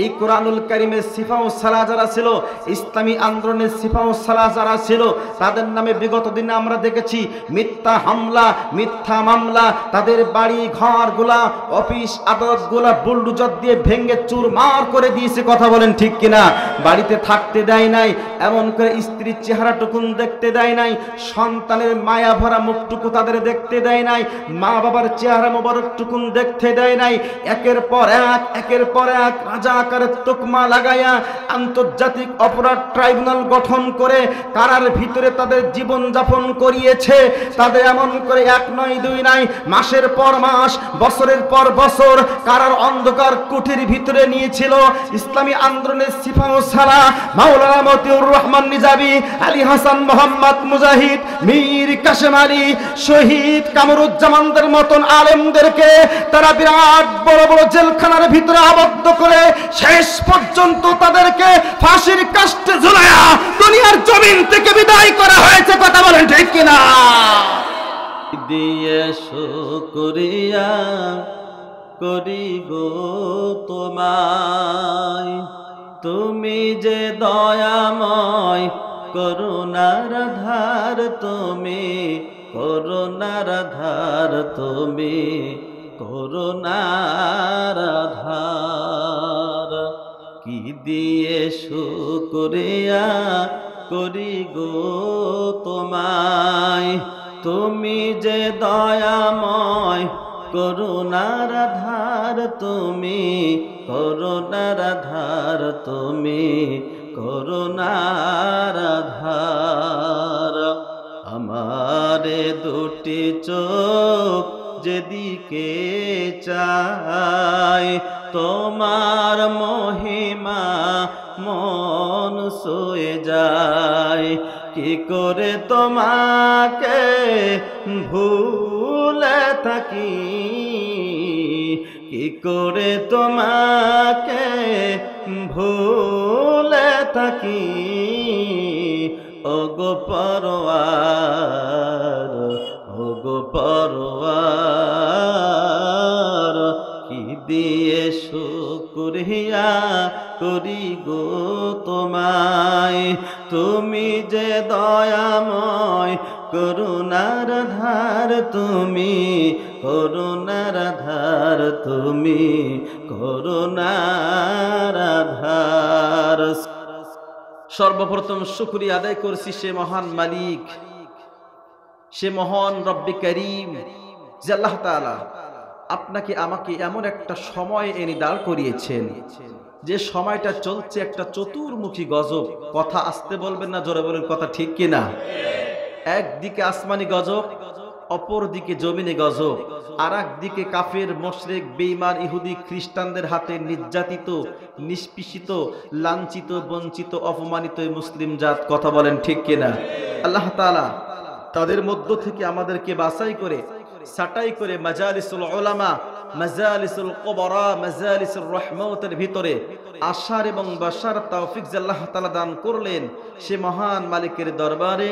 এই কোরআনুল কারীমের সিফা ও সালাহ যারা ছিল, ইসলামী আন্দোলনের সিফা ও সালাহ যারা ছিল, তাদের নামে বিগত দিনে আমরা দেখেছি মিথ্যা হামলা, মিথ্যা মামলা, তাদের বাড়ি ঘরগুলা, অফিস আদালতগুলা বুলডোজার দিয়ে ভেঙে চুরমার করে দিয়েছে। কথা বলেন ঠিক কিনা? বাড়িতে থাকতে দেয় নাই, এমন করে স্ত্রীর চেহারাটুকুন দেখতে দেয় নাই, সন্তানের মায়া ভরা মুখটুকু তাদের দেখতে দেয় নাই, মা বাবার চেহারা মোবারকটুকুন দেখতে দেয় নাই। একের পর এক রাজা আকারের তোকমা লাগাইয়া আন্তর্জাতিক অপরাধ ট্রাইব্যুনাল গঠন করে কারার ভিতরে তাদের জীবন যাপন করিয়েছে। তাদের এমন করে এক নয় দুই নাই, মাসের পর মাস, বছরের পর বছর কারার অন্ধকার কুঠির ভিতরে নিয়েছিল। ইসলামী আন্দোলনের সিফা ও সালাহ মাওলানা মতিউর রহমান নিজামী, আলী হাসান মোহাম্মদ মুজাহিদ, মীর কাসেম আলী, শহীদ কামরুজ্জামানদের মতন আলেমদেরকে তারা বিরাট বড় বড় জেলখানার ভিতরে আবদ্ধ করে শেষ পর্যন্ত তাদেরকে ফাঁসির কাস্টে ঝুলায়া দুনিয়ার জমিন থেকে বিদায় করা হয়েছে। কথা বলেন ঠিক কিনা? দিয়ে শুকরিয়া করি গো তোমায়, তুমি যে দয়াময়, করুণার ধার তুমি, করুণার ধার তুমি, করুণার ধার। কি দিয়ে শুকরিয়া করি গো তোমায়, তুমি যে দয়াময়, করুণার ধার তুমি, করুণার ধার তুমি, করুণার ধার। আমারে দুটি চোখ যেদিকে চাই, তোমার মহিমা মন সয়ে যায়। কি করে তোমাকে ভুলে থাকি, কি করে তোমাকে ভুলে থাকি, ওগো পরওয়ার, ওগো পরওয়ার। কি দিয়ে শুকরিয়া করি গো তোমায়, তুমি যে দয়াময়, করুণার ধার তুমি, করুণার ধার তুমি, করুণার ধার। সর্বপ্রথম শুকরিয়া আদায় করছি সে মহান মালিক, সে মহান রব্বে করিম, যে আল্লাহ তাআলা আপনাকে আমাকে এমন একটা সময় এনে দাঁড় করিয়েছেন, যে সময়টা চলছে একটা চতুর্মুখী গজব। কথা আসতে বলবেন না, জোরে বলেন কথা ঠিক কিনা? একদিকে আসমানি গজব, অপর দিকে জমিনে গজব, আর একদিকে কাফের, মুশরিক, বেঈমান, ইহুদি, খ্রিস্টানদের হাতে নির্যাতিত, নিষ্পেষিত, লাঞ্ছিত, বঞ্চিত, অপমানিত মুসলিম জাত। কথা বলেন ঠিক কিনা? আল্লাহ তাআলা তাদের মধ্য থেকে আমাদেরকে বাছাই করে, ছাঁটাই করে মাজালিসুল উলামা, মাজালিসুল কুবরা, মাজালিসুর রহমতের ভিতরে আশার এবং বাসার তৌফিক যে আল্লাহ তাআলা দান করলেন, সে মহান মালিকের দরবারে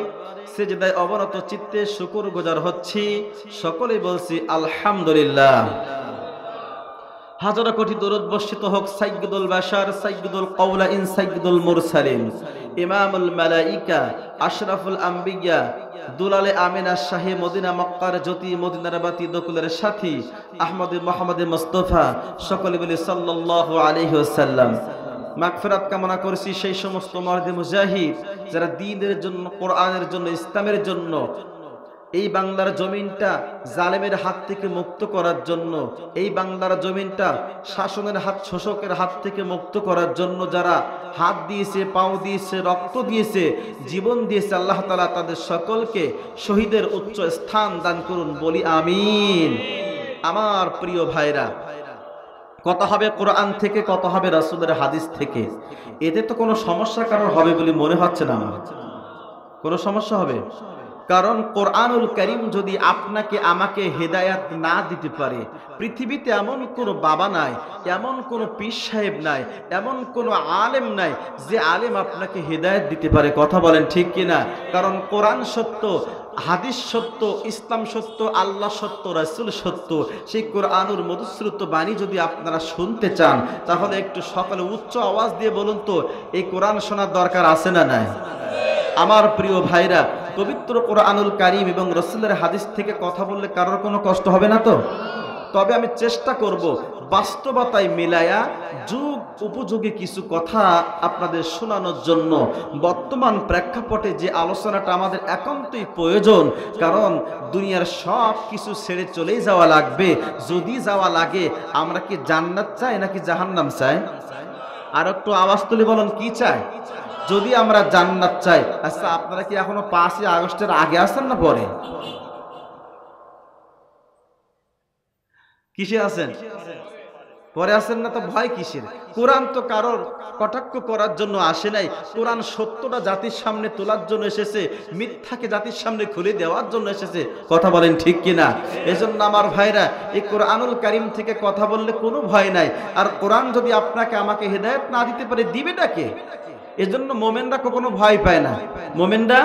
সিজদায় অবনত চিত্তে শুকরগুজার হচ্ছি। সকলেই বলছি আলহামদুলিল্লাহ। হাজার কোটি দরুদ বর্ষিত হোক সাইয়্যিদুল বাশার, সাইয়্যিদুল কাওলাইন, সাইয়্যিদুল মুরসালিন, ইমামুল মালাইকা, আশরাফুল আম্বিয়া, দুলালে আমিনা, শাহে মদিনা, মক্কার জ্যোতি, মদিনার বাতি, দকুলের সাথী, আহমদ মুহাম্মদ মুস্তাফা। সকলে বলি সাল্লাল্লাহু আলাইহি ওয়াসাল্লাম। মাগফিরাত কামনা করছি সেই সমস্ত মুজাহিদ মুজাহিদ যারা দ্বীনের জন্য, কোরআনের জন্য, ইসলামের জন্য, এই বাংলার জমিনটা জালেমের হাত থেকে মুক্ত করার জন্য, এই বাংলার জমিনটা শাসনের হাত, শোষকের হাত থেকে মুক্ত করার জন্য যারা হাত দিয়েছে, পাও দিয়েছে, রক্ত দিয়েছে, জীবন দিয়েছে, আল্লাহ তাআলা তাদের সকলকে শহীদের উচ্চ স্থান দান করুন, বলি আমিন। আমার প্রিয় ভাইরা, কত হবে কোরআন থেকে, কত হবে রাসূলের হাদিস থেকে, এতে তো কোনো সমস্যা কারোর হবে বলে মনে হচ্ছে না। আমার কোনো সমস্যা হবে? কারণ কোরআনুল কারীম যদি আপনাকে আমাকে হেদায়াত না দিতে পারে, পৃথিবীতে এমন কোনো বাবা নাই, এমন কোনো পীর সাহেব নাই, এমন কোনো আলেম নাই যে আলেম আপনাকে হেদায়াত দিতে পারে। কথা বলেন ঠিক কিনা? কারণ কোরআন সত্য, হাদিস সত্য, ইসলাম সত্য, আল্লাহ সত্য, রাসূল সত্য। সেই কোরআনুর মধুশ্রুত বাণী যদি আপনারা শুনতে চান, তাহলে একটু সকালে উচ্চ আওয়াজ দিয়ে বলুন তো, এই কোরআন শোনার দরকার আছে না নাই? আমার প্রিয় ভাইরা, পবিত্র কোরআনুল কারীম এবং রাসূলের হাদিস থেকে কথা বললে কারোর কোনো কষ্ট হবে না তো? তবে আমি চেষ্টা করব বাস্তবতায় মিলায়া যুগ উপযোগী কিছু কথা আপনাদের শোনানোর জন্য। বর্তমান প্রেক্ষাপটে যে আলোচনাটা আমাদের একান্তই প্রয়োজন, কারণ দুনিয়ার সব কিছু ছেড়ে চলেই যাওয়া লাগবে। যদি যাওয়া লাগে, আমরা কি জান্নাত চাই নাকি জাহান্নাম চাই? আর একটু আওয়াজ তুলে বলুন, কি চাই? যদি আমরা জান্নাত চাই, আচ্ছা আপনারা কি এখনো 5ই আগস্টের আগে আছেন না পরে? কিসে আছেন? পরে আছেন না? তো ভয় কিসের? কোরআন তো কারোর কটাক্ষ করার জন্য আসে নাই। কোরআন সত্যটা জাতির সামনে তোলার জন্য এসেছে, মিথ্যাকে জাতির সামনে খুলে দেওয়ার জন্য এসেছে। কথা বলেন ঠিক কিনা? এজন্য আমার ভাইরা, এই কোরআনুল কারীম থেকে কথা বললে কোনো ভয় নাই। আর কোরআন যদি আপনাকে আমাকে হেদায়েত না দিতে পারে, দিবেটা কে? এজন্য মোমেনরা কখনো ভয় পায় না। মোমেনরা,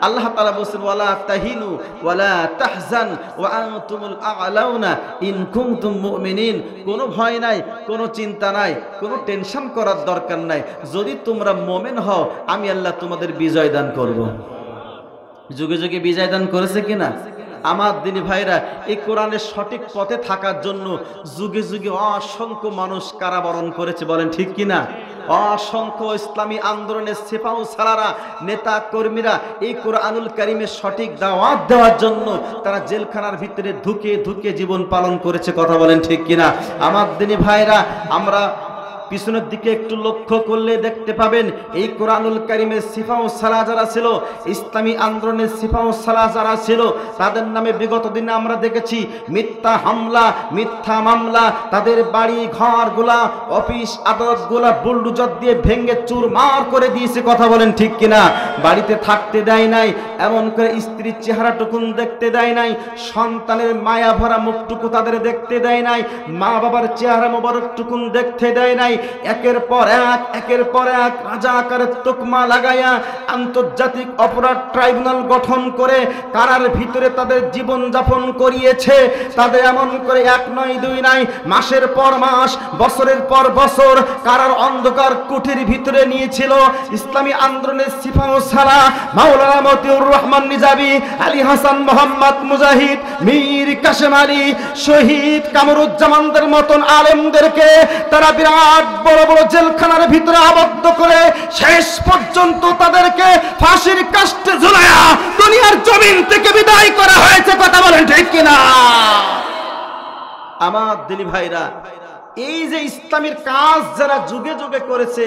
আল্লাহ তাআলা বলেন, ওয়ালা তাহিনু ওয়ালা তাহজান ওয়া আনতুমুল আ'লাউনা ইন কুনতুম মুমিনিন। কোনো ভয় নাই, কোনো চিন্তা নাই, কোনো টেনশন করার দরকার নাই। যদি তোমরা মুমিন হও, আমি আল্লাহ তোমাদের বিজয় দান করব। যুগে যুগে বিজয় দান করেছে কিনা? আমার দিনী ভাইরা, এই কোরআনের সঠিক পথে থাকার জন্য যুগে যুগে অসংখ্য মানুষ কারাবরণ করেছে। বলেন ঠিক কিনা? অসংখ্য ইসলামী আন্দোলনের সেপাহ সালারা, নেতা কর্মীরা এই কোরআনুল কারীমের সঠিক দাওয়াত দেওয়ার জন্য তারা জেলখানার ভিতরে ঢুকে ঢুকে জীবন পালন করেছে। কথা বলেন ঠিক কিনা? আমার দিনী ভাইরা, আমরা পিছনের দিকে একটু লক্ষ্য করলে দেখতে পাবেন, এই কোরআনুল কারীমের সিফা ও সালাহ যারা ছিল, ইসলামী আন্দোলনের সিফা ও সালাহ যারা ছিল, তাদের নামে বিগত দিনে আমরা দেখেছি মিথ্যা হামলা, মিথ্যা মামলা। তাদের বাড়ি ঘরগুলা, অফিস আদালতগুলা বুলডোজার দিয়ে ভেঙে চুরমার করে দিয়েছে। কথা বলেন ঠিক কিনা? বাড়িতে থাকতে দেয় নাই, এমন করে স্ত্রীর চেহারাটুকুন দেখতে দেয় নাই, সন্তানের মায়া ভরা মুখটুকু তাদের দেখতে দেয় নাই, মা বাবার চেহারা মোবারকটুকুন দেখতে দেয় নাই। একের পর এক রাজাকারের তকমা লাগাইয়া আন্তর্জাতিক অপরাধ ট্রাইব্যুনাল গঠন করে কারার ভিতরে তাদের জীবন যাপন করিয়েছে। তাদের এমন করে 1 নয় 2 নাই, মাসের পর মাস, বছরের পর বছর কারার অন্ধকার কুঠির ভিতরে নিয়েছিল। ইসলামী আন্দোলনের সিফা ও সালাহ, মাওলানা মতিউর রহমান নিজামী, আলী হাসান মোহাম্মদ মুজাহিদ, মীর কাসেম আলী, শহীদ কামরুজ্জামানদের মতন আলেমদেরকে তারা বিরাট বড় বড় জেলখানার ভিতরে আবদ্ধ করে শেষ পর্যন্ত তাদেরকে ফাঁসির কাস্টে ঝুলায়া দুনিয়ার জমিন থেকে বিদায় করা হয়েছে। কথা বলেন ঠিক কিনা? আমার দিনী ভাইরা, এই যে ইসলামের কাজ যারা যুগে যুগে করেছে,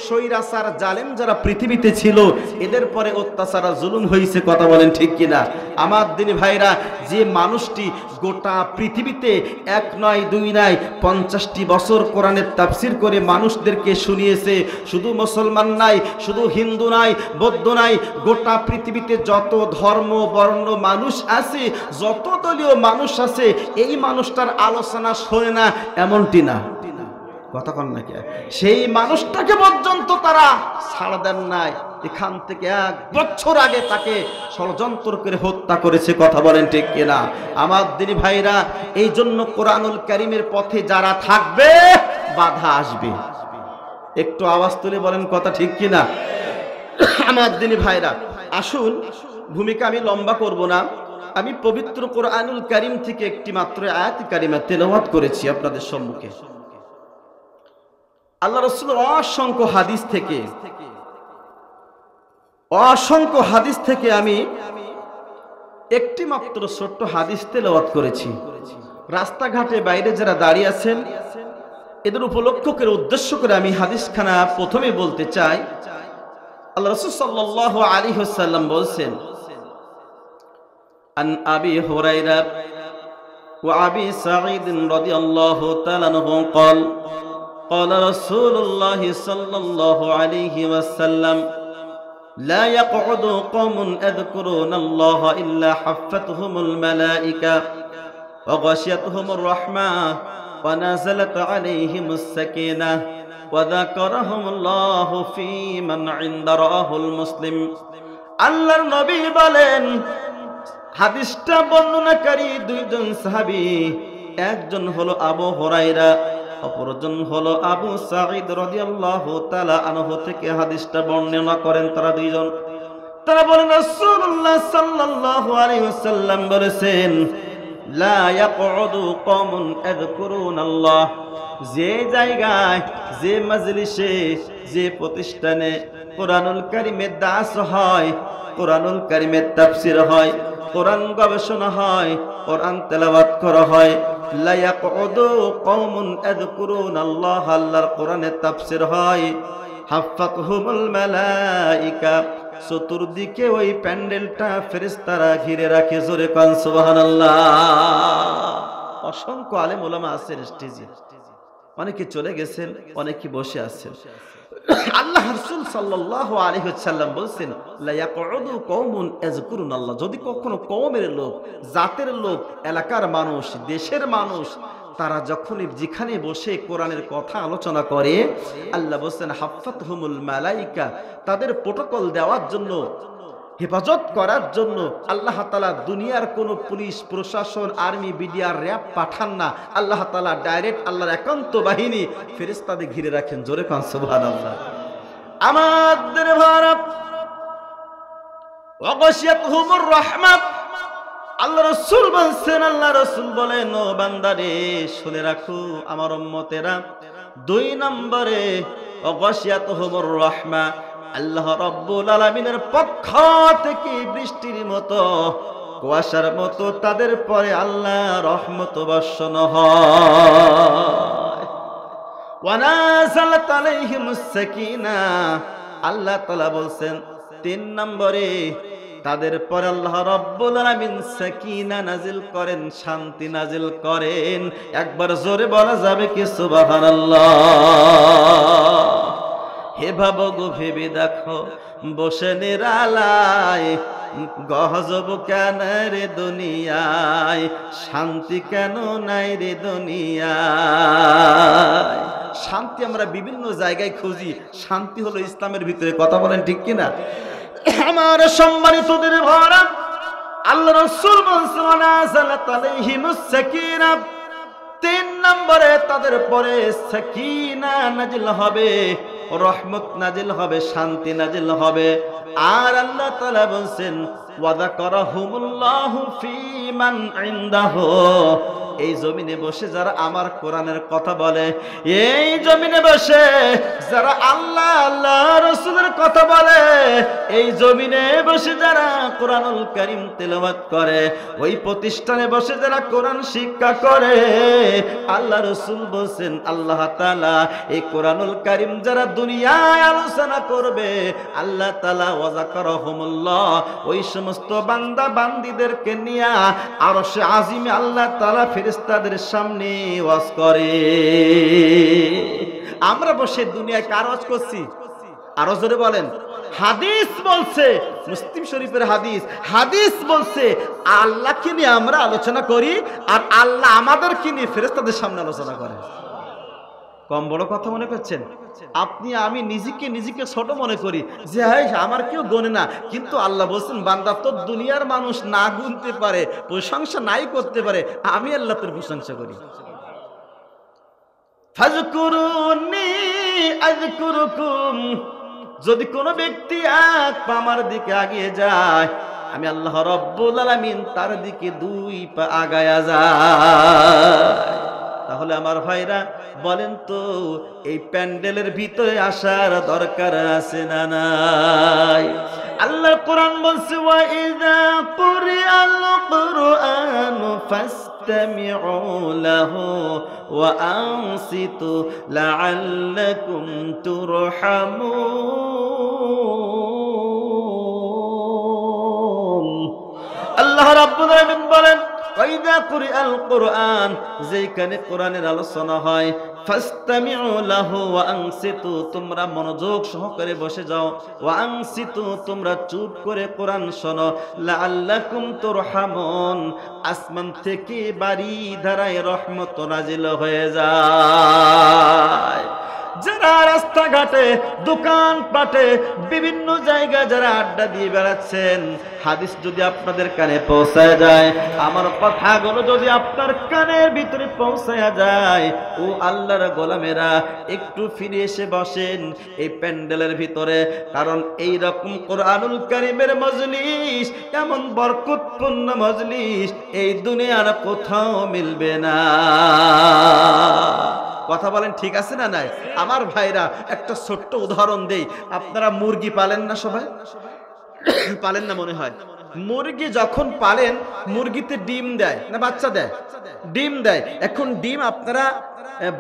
স্বৈরাচার জালেম যারা পৃথিবীতে ছিল, এদের পরে অত্যাচার জুলুম হয়েছে। কথা বলেন ঠিক কিনা? আমার দিনী ভাইরা, যে মানুষটি গোটা পৃথিবীতে 1 নয় 2 নয় 50টি বছর কোরআনের তাফসীর করে মানুষদেরকে শুনিয়েছে, শুধু মুসলমান নাই, শুধু হিন্দু নাই, বৌদ্ধ নাই, গোটা পৃথিবীতে যত ধর্ম বর্ণ মানুষ আছে, যত দলীয় মানুষ আছে, এই মানুষটার আলোচনা শোনে না এমনটি না। কথা কন নাকি? সেই মানুষটাকে পর্যন্ত তারা ছাড় দেন নাই। এখান থেকে 1 বছর আগে তাকে ষড়যন্ত্র করে হত্যা করেছে। কথা বলেন ঠিক কিনা? আমার দিনী ভাইরা, এই জন্য কোরআনুল কারীমের পথে যারা থাকবে, বাধা আসবে। একটু আওয়াজ তুলে বলেন কথা ঠিক কিনা? আমার দিনী ভাইরা, আসুন, ভূমিকা আমি লম্বা করব না। আমি পবিত্র কোরআনুল কারীম থেকে একটি মাত্র আয়াত কারিমা তেলাওয়াত করেছি আপনাদের সম্মুখে। আল্লাহ রাসূলের অসংখ্য হাদিস থেকে আমি একটি মাত্র ছোট্ট হাদিস তেলাওয়াত করেছি। রাস্তাঘাটে বাইরে যারা দাঁড়িয়ে আছেন, এদের উপলক্ষ করে, উদ্দেশ্য করে আমি হাদিসখানা প্রথমে বলতে চাই। আল্লাহ রাসূল সাল্লাল্লাহু আলাইহি ওয়াসাল্লাম বলেছেন, আন আবি হুরায়রা ওয়া আবি সাঈদ রাদিয়াল্লাহু তাআলা আনহু قال قال رسول الله صلى الله عليه وسلم لا يقعد قوم يذكرون الله إلا حفتهم الملائكة وغشيتهم الرحمة ونزلت عليهم السكينة وذكرهم الله في من عند راه المسلم আল্লাহর নবী বলেন হাদিসটা বর্ণনাকারী দুইজন সাহাবী একজন হলো আবু হুরায়রা অপরজন হলো আবু সাঈদ রাদিয়াল্লাহু তাআলা আনহু থেকে হাদিসটা বর্ণনা করেন তারা দুইজন তারা বলেন রাসূলুল্লাহ সাল্লাল্লাহু আলাইহি ওয়াসাল্লাম বলেছেন লা ইয়াকউদু কওমুন ইয়াযকুরুনাল্লাহ যে জায়গায় যে মজলিসে যে প্রতিষ্ঠানে কোরআনুল কারীমের দাস হয় কোরআনুল কারীমের তাফসীর হয় কোরআন গবেষণা হয় কোরআন তেলাওয়াত করা হয় লা ইয়াকউদু কওমুন ইয়াযকুরুনাল্লাহ আল্লাহর কোরআনের তাফসীর হয় হাফাতহুমুল মালায়েকা চতুর্দিকে ওই প্যান্ডেলটা ফেরেশতারা ঘিরে রাখে জোরে কান সুবহানাল্লাহ অসংখ্য আলেম ওলামা আছেন স্টেজে অনেকে চলে গেছেন অনেকে বসে আছেন আল্লাহ রাসূল সাল্লাল্লাহু আলাইহি ওয়াসাল্লাম বলেন লা ইয়াকউদু কওমুন ইয়াযকুরুনাল্লাহ যদি কখনো কওমের লোক জাতের লোক এলাকার মানুষ দেশের মানুষ তারা যখনই যেখানে বসে কোরআনের কথা আলোচনা করে আল্লাহ বলেন হাফাতহুমুল মালায়েকা তাদের প্রটোকল দেওয়ার জন্য হেফাজত করার জন্য আল্লাহ তাআলা দুনিয়ার কোনো পুলিশ প্রশাসন আর্মি বিডিআর র‍্যাব পাঠান না আল্লাহ তাআলা ডাইরেক্ট আল্লাহর একান্ত বাহিনী ফেরেশতাদের ঘিরে রাখেন জোরে কান সুবহানাল্লাহ আমাদের ভারত ওয়াগশিয়াতহুমুর রাহমাত আল্লাহ রাসূল বলেন আল্লাহ রাসূল বলেন ও বান্দারে শুনে রাখো আমার উম্মতেরা দুই নম্বরে ওয়াগশিয়াতহুমুর রাহমা আল্লাহ রাব্বুল আলামিনের পক্ষ থেকে বৃষ্টির মতো কুয়াশার মতো তাদের পরে আল্লাহ রহমত বর্ষণ হয় ওয়া নাযালাত আলাইহিমুস সাকিনা আল্লাহ তাআলা বলেন তিন নম্বরে তাদের পরে আল্লাহ রাব্বুল আলামিন সাকিনা নাজিল করেন শান্তি নাজিল করেন একবার জোরে বলা যাবে কি সুবহানাল্লাহ হে ভাবো গো ভেবে দেখো বসে নিরালায় গজব কেন রে দুনিয়ায় শান্তি কেন নাই রে দুনিয়ায় শান্তি আমরা বিভিন্ন জায়গায় খুঁজি শান্তি হলো ইসলামের ভিতরে কথা বলেন ঠিক কিনা আমার সম্মানিতদের ভাইরা আল্লাহ রাসূল বলেন নাযালাত আলাইহিমুস সাকিনা তিন নম্বরে তাদের পরে সাকিনা নাজিল হবে রহমত নাজিল হবে শান্তি নাজিল হবে আর আল্লাহ তাআলা বলেন ওয়া যাকারাহুমুল্লাহু ফী মান ইনদাহু এই জমিনে বসে যারা আমার কোরআনের কথা বলে এই জমিনে বসে যারা আল্লাহ আল্লাহ রাসূলের কথা বলে এই জমিনে বসে যারা কোরআনুল কারীম তেলাওয়াত করে ওই প্রতিষ্ঠানে বসে যারা কোরআন শিক্ষা করে আল্লাহ রাসূল বলেন আল্লাহ তাআলা এই কোরআনুল কারীম যারা দুনিয়ায় আলোচনা করবে আল্লাহ তাআলা ওয়া যাকারাহুমুল্লাহ ওই সমস্ত বান্দা বান্দীদেরকে নিয়ে আরশে আজিমে আল্লাহ তাআলা ফেরেশতাদের সামনে ওয়াজ করে আমরা বসে দুনিয়ায় কার ওয়াজ করছি আরো জোরে বলেন হাদিস বলছে মুসলিম শরীফের হাদিস বলছে আল্লাহকে নিয়ে আমরা আলোচনা করি আর আল্লাহ আমাদেরকে নিয়ে ফেরেশতাদের সামনে আলোচনা করে কম বড় কথা মনে করছেন আপনি আমি নিজেকে ছোট মনে করি যে আমার কেউ গনে না কিন্তু আল্লাহ বলছেন বান্দা তো দুনিয়ার মানুষ না গুনতে পারে প্রশংসা নাই করতে পারে আমি আল্লাহ তোর প্রশংসা করি ফাজকুরুনি আযকুরুকুম যদি কোনো ব্যক্তি এক পা আমার দিকে আগিয়ে যায় আমি আল্লাহ রাব্বুল আলামিন তার দিকে দুই পা আগায়া যায় তাহলে আমার ভাইরা বলেন তো এই প্যান্ডেলের ভিতরে আসার দরকার আছে না নাই আল্লাহ কোরআন বলছে ওয়া ইযা কুরিআল কুরআনু ফাসতামিউ লাহু ওয়া আনসিতু লাআল্লাকুম তুরহামুন আল্লাহ রাব্বুল আলামিন বলেন ওয়াইদা কুরিআল কুরআন যেখানে কোরআনের আলোচনা হয় ফাস্তামিউ লাহু ওয়া আনসিতু, তোমরা মনোযোগ সহকারে বসে যাও। ওয়া আনসিতু, তোমরা চুপ করে কোরআন শোনো। লাআল্লাকুম তুরহামুন, আসমান থেকে বাড়ি ধারায় রহমত নাজিল হয়ে যায়। যারা রাস্তাঘাটে, দোকানপাটে, বিভিন্ন জায়গায় যারা আড্ডা দিয়ে বেড়াচ্ছেন, হাদিস যদি আপনাদের কানে পৌঁছায় যায়, আমার কথাগুলো যদি আপনার কানের ভিতরে পৌঁছায় যায়, ও আল্লাহর গোলামেরা, একটু ফিরে এসে বসেন এই প্যান্ডেলের ভিতরে। কারণ এই রকম কোরআনুল কারীমের মজলিস, এমন বরকতপূর্ণ মজলিস এই দুনিয়ার কোথাও মিলবে না। কথা বলেন ঠিক আছে না নাই? আমার ভাইরা, একটা ছোট্ট উদাহরণ দেই। আপনারা মুরগি পালেন না? সবাই পালেন না মনে হয়। মুরগি যখন পালেন, মুরগিতে ডিম দেয় না বাচ্চা দেয়? ডিম দেয়। এখন ডিম আপনারা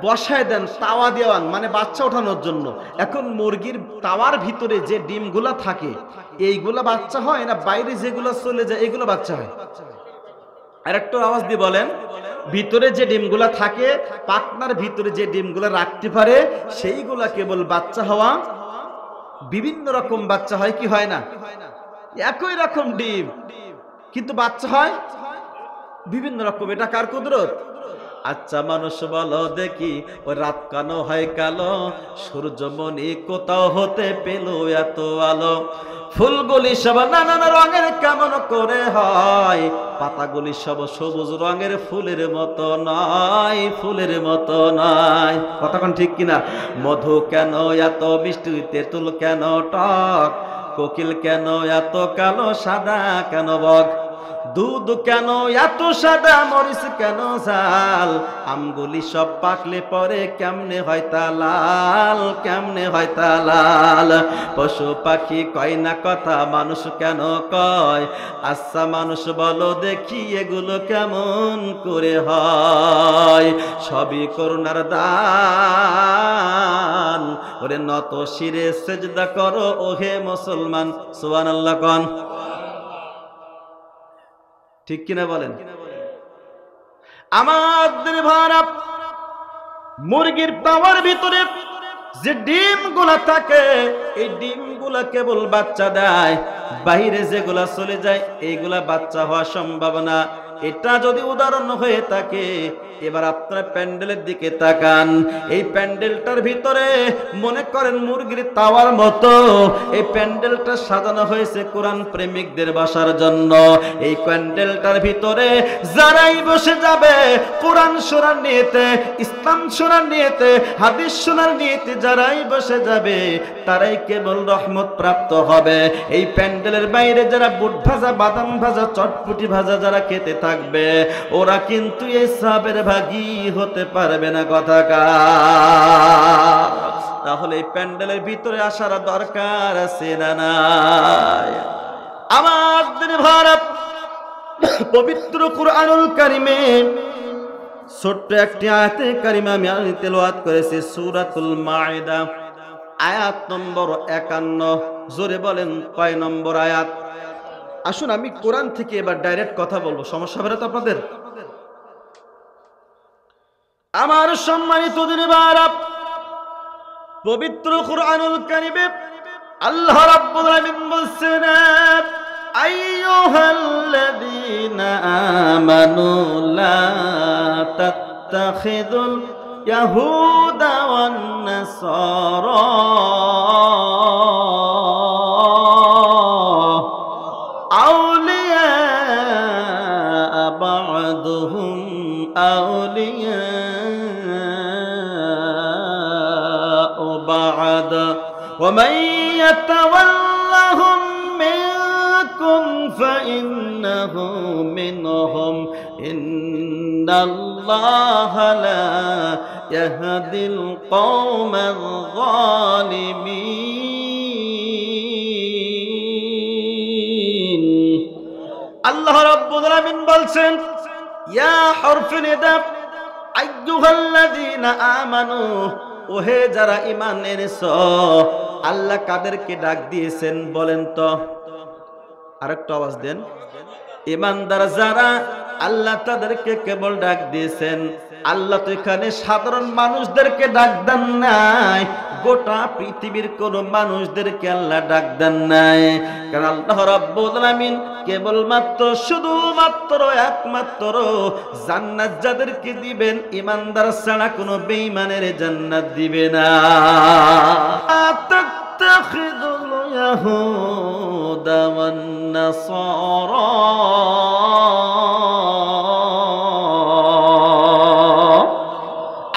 বসায় দেন তাওয়া দেওয়ান, মানে বাচ্চা ওঠানোর জন্য। এখন মুরগির তাওয়ার ভিতরে যে ডিমগুলা থাকে, এইগুলা বাচ্চা হয় না বাইরে যেগুলো চলে যায় এগুলো বাচ্চা হয়? আর একটু আওয়াজ দিয়ে বলেন। ভিতরে যে ডিমগুলা থাকে, পাখনার ভিতরে যে ডিমগুলা রাখতে পারে, সেইগুলা কেবল বাচ্চা হওয়া। বিভিন্ন রকম বাচ্চা হয় কি হয় না? একই রকম ডিম কিন্তু বাচ্চা হয় বিভিন্ন রকম। এটা কার কুদরত? আচ্ছা মানুষ বলো দেখি, ওই রাত কানো হয় কালো, সূর্যমণি কোথাও হতে পেল এত আলো। ফুলগুলি সব নানান রঙের কেমন করে হয়, পাতাগুলি সব সবুজ রঙের ফুলের মতো নয়, ফুলের মতো নয়। কতক্ষণ ঠিক কিনা? মধু কেন এত মিষ্টি, তেঁতুল কেন টক, কোকিল কেন এত কালো, সাদা কেন বক, দুধ কেন এত সাদা, মরিচ কেন ঝাল, আমগুলি সব পাকলে পরে কেমনে হয় তা লাল, কেমনে হয় তা লাল। পশু পাখি কয় না কথা, মানুষ কেন কয়? আচ্ছা মানুষ বলো দেখি এগুলো কেমন করে হয়? সবই করুণার দান, ওরে নত শিরে সেজদা করো ওহে মুসলমান। সুবহানাল্লাহ কোন ঠিক কিনা বলেন? আমার ভাড়া, মুরগির তাওয়ার ভিতরে যে ডিমগুলা থাকে, এই ডিমগুলা কেবল বাচ্চা দেয়, বাইরে যেগুলা চলে যায় এইগুলা বাচ্চা হওয়া সম্ভব না। এটা যদি উদাহরণ হয়ে থাকে, এবার আপনারা প্যান্ডেলের দিকে তাকান। এই প্যান্ডেলটার ভিতরে মনে করেন মুরগির তাওয়ার মতো এই প্যান্ডেলটা সাজানো হয়েছে কোরআন প্রেমিকদের বসার জন্য। এই প্যান্ডেলটার ভিতরে যারাই বসে যাবে, কোরআন শোনার নিয়তে, ইসলাম শোনার নিয়তে, হাদিস শোনার নিয়তে যারাই বসে যাবে, তারাই কেবল রহমত প্রাপ্ত হবে। এই প্যান্ডেলের বাইরে যারা বুট ভাজা, বাদাম ভাজা, চটপুটি ভাজা যারা খেতে থাকবে, ওরা কিন্তু এই সাবের ভাগী হতে পারবে না। কথাকার তাহলে এই প্যান্ডেলের ভিতরে আসার দরকার আছে না নাই? আমার ভারত পবিত্র কুরআনুল কারীমে ছোট্ট একটি আয়াতে কারিমা আমি তেলাওয়াত করেছি, সূরাতুল মাইদা আয়াত নম্বর 51। জোরে বলেন কয় নম্বর আয়াত? আসুন আমি কোরআন থেকে এবার ডাইরেক্ট কথা বলবো, সমস্যা হবে না তো আপনাদের? আমার সম্মানিত দিনী ভাইরা, পবিত্র কুরআনুল কারীমে আল্লাহ রাব্বুল আলামিন বলছেন, আইয়ুহাল্লাযীনা আমানু লা তাত্তাখিযুল ইয়াহুদা ওয়ান নাসারা আউলিয়া বা'দুহুম আউলিয়া بعد ومن يتولهم منكم فإنه منهم إن الله لا يهدي القوم الظالمين। আল্লাহ রাব্বুল আলামিন বলছেন, ইয়া হরফে নিদা আইয়ুহাল্লাযীনা আমানু, ওহে যারা ঈমান এনেছো। আল্লাহ কাদেরকে ডাক দিয়েছেন বলেন তো? আরেকটু আওয়াজ দেন। ঈমানদার যারা, আল্লাহ তাদেরকে কেবল ডাক দিয়েছেন। আল্লাহ তো এখানে সাধারণ মানুষদেরকে ডাক দেন নাই, গোটা পৃথিবীর কোন মানুষদেরকে আল্লাহ ডাক দেন নাই। কারণ আল্লাহ রাব্বুল আলামিন কেবলমাত্র শুধুমাত্র একমাত্র জান্নাত যাদেরকে দিবেন ঈমানদার ছাড়া কোনো বেঈমানের জান্নাত দিবে না। তাত্তাখিযুল ইয়াহুদা ওয়ান নাসারা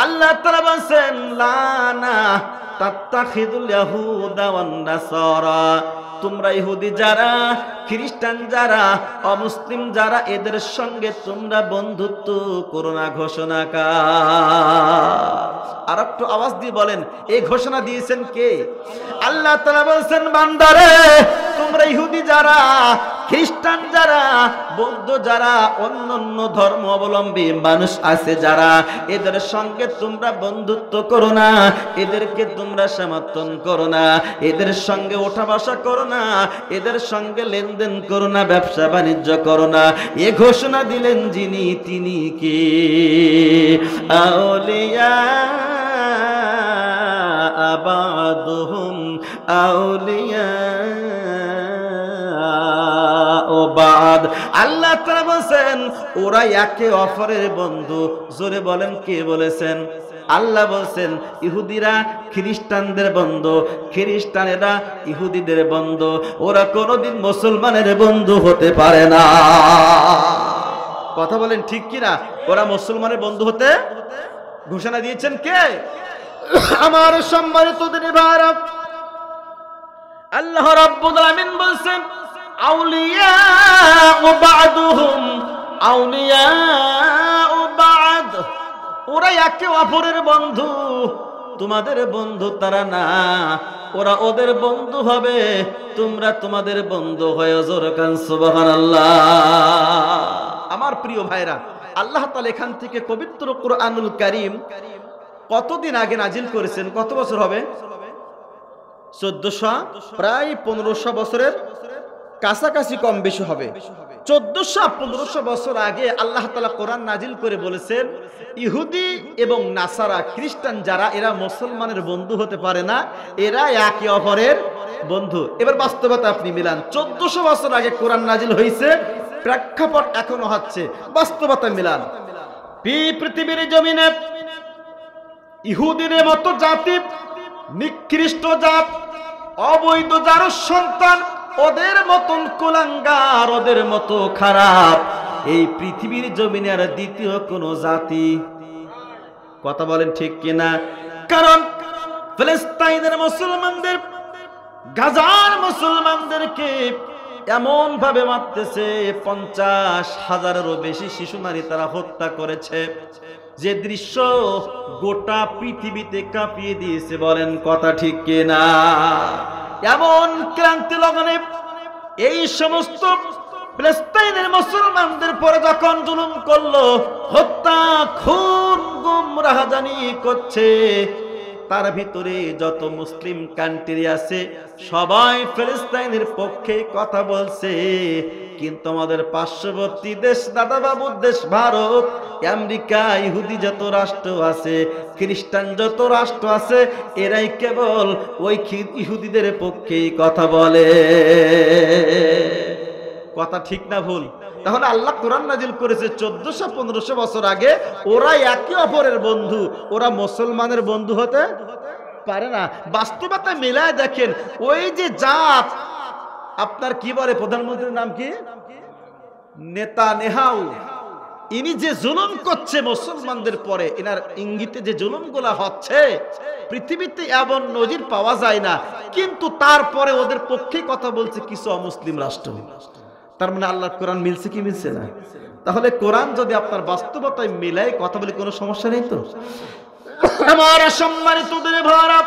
আল্লাহ তাআলা বলেন লানা তাত্তাখিযুল ইয়াহুদা ওয়ান নাসারা, তোমরা ইহুদি যারা, খ্রিস্টান যারা, অমুসলিম যারা, এদের সঙ্গে তোমরা বন্ধুত্ব করো না। ঘোষণাকার আর একটু আওয়াজ দিয়ে বলেন, এই ঘোষণা দিয়েছেন কে? আল্লাহ তাআলা বলেন বান্দারে তোমরা ইহুদি যারা, খ্রিস্টান যারা, বৌদ্ধ যারা, অন্যান্য ধর্ম অবলম্বী মানুষ আছে যারা, এদের সঙ্গে তোমরা বন্ধুত্ব করো না, এদেরকে তোমরা সমর্থন করো না, এদের সঙ্গে ওঠা বসা করো না, এদের সঙ্গে লেনদেন করো না, ব্যবসা বাণিজ্য করো না। এ ঘোষণা দিলেন যিনি, তিনি কে? আউলিয়া বাদুহুম আউলিয়া ও বাদ। আল্লাহ তাআলা বলেন ওরা একে অপরের বন্ধু। জোরে বলেন, কে বলেছেন? আল্লাহ বলছেন ইহুদিরা খ্রিস্টানদের বন্ধু, খ্রিস্টানেরা ইহুদিদের বন্ধু, ওরা কোনোদিন মুসলমানের বন্ধু হতে পারে না। কথা বলেন ঠিক কিনা? ওরা মুসলমানের বন্ধু হতে ঘোষণা দিয়েছেন কে? আমার সম্মানিত দিনী ভাইরা, আল্লাহ রাব্বুল আলামিন বলেন আউলিয়া বা'দুহুম আউলিয়া বা'দ, ওরা একে অপরের বন্ধু, তোমাদের বন্ধু তারা না, ওরা ওদের বন্ধু হবে, তোমরা তোমাদের বন্ধু হয়ে। জোরে কান সুবহানাল্লাহ। আমার প্রিয় ভাইরা, আল্লাহ তাআলা এখান থেকে পবিত্র কুরআনুল কারীম কতদিন আগে নাজিল করেছেন? কত বছর হবে? 1400, প্রায় 1500 বছরের কাছাকাছি, কম বেশি হবে। 1400-1500 বছর আগে আল্লাহ তাআলা কোরআন নাজিল করে বলেছেন ইহুদি এবং নাসারা, খ্রিস্টান যারা, এরা মুসলমানের বন্ধু হতে পারে না, এরা একে অপরের বন্ধু। এবার বাস্তবতা আপনি মিলান, 1400 বছর আগে কোরআন নাজিল হয়েছে, প্রেক্ষাপট এখনো হচ্ছে, বাস্তবতা মিলান। পৃথিবীর জমিনে ইহুদিদের মতো জাতি, নিকৃষ্ট জাত, অবৈধ যার সন্তান, ওদের মতন কুলাঙ্গার, ওদের মতো খারাপ এই পৃথিবীর জমিনে আর দ্বিতীয় কোন জাতি। কথা বলেন ঠিক কিনা? কারণ ফিলিস্তিনের মুসলমানদের, গাজার মুসলমানদেরকে এমন ভাবে মারতেছে, 50,000-এরও বেশি শিশু নারী তারা হত্যা করেছে, যে দৃশ্য গোটা পৃথিবীতে কাঁপিয়ে দিয়েছে। বলেন কথা ঠিক কিনা? এমন ক্রান্তি লগনে এই সমস্ত ফিলিস্তিনের মুসলমানদের পরে যখন জুলুম করলো, হত্যা, খুন, গুম, রাহাজানি করছে, তার ভিতরে যত মুসলিম কান্ট্রি আছে সবাই ফিলিস্তিনের পক্ষে কথা বলছে। কিন্তু আমাদের পার্শ্ববর্তী দেশ, দাদাবাবুর দেশ ভারত, আমেরিকা, ইহুদি যত রাষ্ট্র আছে, খ্রিস্টান যত রাষ্ট্র আছে, এরাই কেবল ওই ইহুদিদের পক্ষেই কথা বলে। কথা ঠিক না ভুল? তাহলে আল্লাহ কোরআন নাজিল করেছে 1400-1500 বছর আগে, ওরা একে অপরের বন্ধু, ওরা মুসলমানের বন্ধু হতে পারে না। বাস্তবতা মিলায় দেখেন, ওই যে জাত, আপনার কি বলে প্রধানমন্ত্রীর নাম কি? নেতানিয়াহু, ইনি যে জুলুম করছে মুসলমানদের পরে, এনার ইঙ্গিতে যে জুলুমগুলা হচ্ছে পৃথিবীতে এমন নজির পাওয়া যায় না। কিন্তু তারপরে ওদের পক্ষে কথা বলছে কিছু অমুসলিম রাষ্ট্র। তার মানে আল্লাহর কোরআন মিলছে কি মিলছে না? তাহলে কোরআন যদি আপনার বাস্তবতায় মিলায় কথা বলে কোনো সমস্যা নেই তো? আমার সম্মানিত দিনী ভাইরা,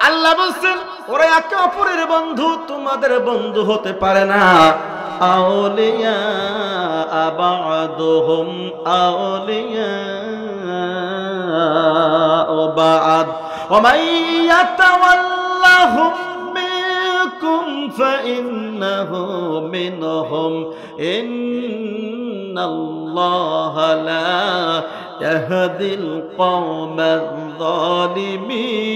আল্লাহ বলছেন ওরা একে অপরের বন্ধু, তোমাদের বন্ধু হতে পারে না। আউলিয়া বা'দুহুম আউলিয়া বা'দ ওয়া মান ইয়াতাওয়াল্লাহুম মিনকুম ফাইন্নাহু মিনহুম ইন্নাল্লাহা লা ইয়াহদিল কওমায যালিমিন।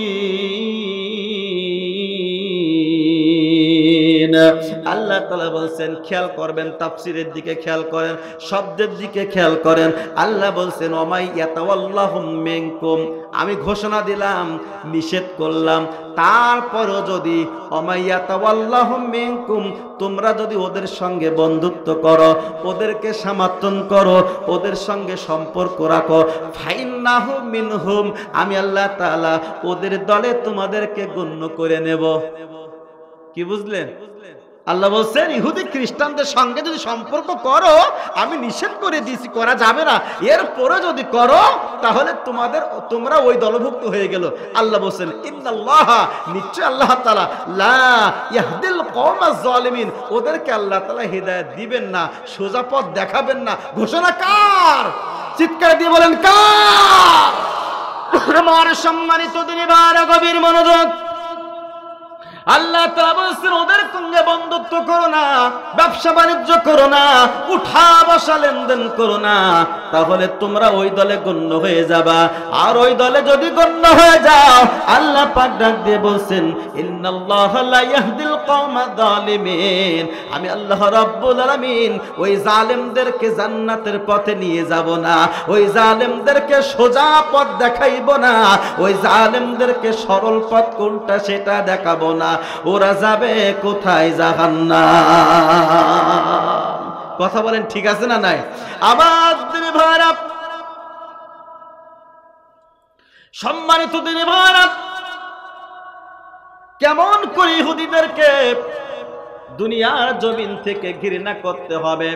আল্লাহ তাআলা বলছেন, খেয়াল করবেন, তাফসীরের দিকে খেয়াল করেন, শব্দের দিকে খেয়াল করেন। আল্লাহ বলছেন ওমাই ইয়াতাওয়াল্লাহুম মিনকুম, আমি ঘোষণা দিলাম, নিষেধ করলাম, তারপরও যদি ওমাই ইয়াতাওয়াল্লাহুম মিনকুম, তোমরা যদি ওদের সঙ্গে বন্ধুত্ব করো, ওদেরকে সমর্থন করো, ওদের সঙ্গে সম্পর্ক রাখো, ফাইন্নাহু মিনহুম, আমি আল্লাহ তাআলা ওদের দলে তোমাদেরকে গণ্য করে নেব। কি বুঝলেন? আল্লাহ বলছেন ইহুদি খ্রিস্টানদের সঙ্গে যদি সম্পর্ক করো, আমি নিষেধ করে দিয়েছি করা যাবে না, এরপরে যদি করো তাহলে তোমরা ওই দলভুক্ত হয়ে গেল। আল্লাহ বলছেন ইন্নাল্লাহ, নিশ্চয় আল্লাহ তাআলা লা ইয়াহদিল কওমায যালিমিন, ওদেরকে আল্লাহ তাআলা হিদায়াত দিবেন না, সোজা পথ দেখাবেন না। ঘোষণা কার? চিৎকার দিয়ে বলেন কার? আমার সম্মানিত দিনী ভাইরা, গভীর মনোযোগ। আল্লাহ তাআলা বলেছেন ওদের সঙ্গে বন্ধুত্ব করো না, ব্যবসা বাণিজ্য করো না, উঠা বসা লেনদেন করো না, তাহলে তোমরা ওই দলে গণ্য হয়ে যাবা। আর ওই দলে যদি গণ্য হয়ে যাও, আল্লাহ পাক ডাক দিয়ে বলছেন ইন্নাল্লাহা লা ইয়াহদিল কওমায যালিমিন, আমি আল্লাহ রাব্বুল আলামিন ওই জালেমদেরকে জান্নাতের পথে নিয়ে যাব না, ওই জালেমদেরকে সোজা পথ দেখাইব না, ওই জালেমদেরকে সরল পথ কোনটা সেটা দেখাবো না, ওরা যাবে কোথায়? জাহান্নাম। কথা বলেন ঠিক আছে না নাই? আমার দিনী ভাইরা, সম্মানিত দিনী ভাইরা, কেমন করে ইহুদিদেরকে দুনিয়ার জমিন থেকে ঘৃণা করতে হবে,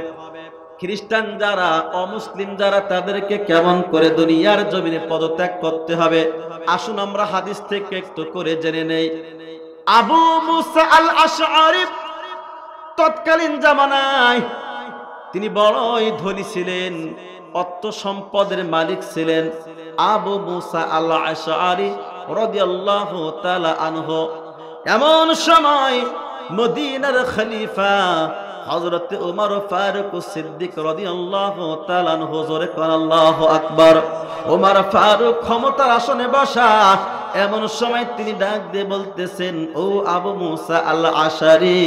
খ্রিস্টান যারা, অমুসলিম যারা, তাদেরকে কেমন করে দুনিয়ার জমিনে পদত্যাগ করতে হবে, আসুন আমরা হাদিস থেকে একটু করে জেনে নেই। আবু মুসা আল আশআরী তৎকালীন জামানায় তিনি বড়ই ধনী ছিলেন, অর্থ সম্পদের মালিক ছিলেন। আবু মুসা আল আশআরী রাদিয়াল্লাহু তাআলা আনহু এমন সময় মদিনার খলিফা হযরত ওমর ফারুক সিদ্দিক রাদিয়াল্লাহু তাআলা আনহু, জোরে কোন আল্লাহু আকবার। ওমর ফারুক ক্ষমতার আসনে বসা, এমন সময় তিনি ডাক দিয়ে বলতেছেন, ও আবু মুসা আল আশআরী,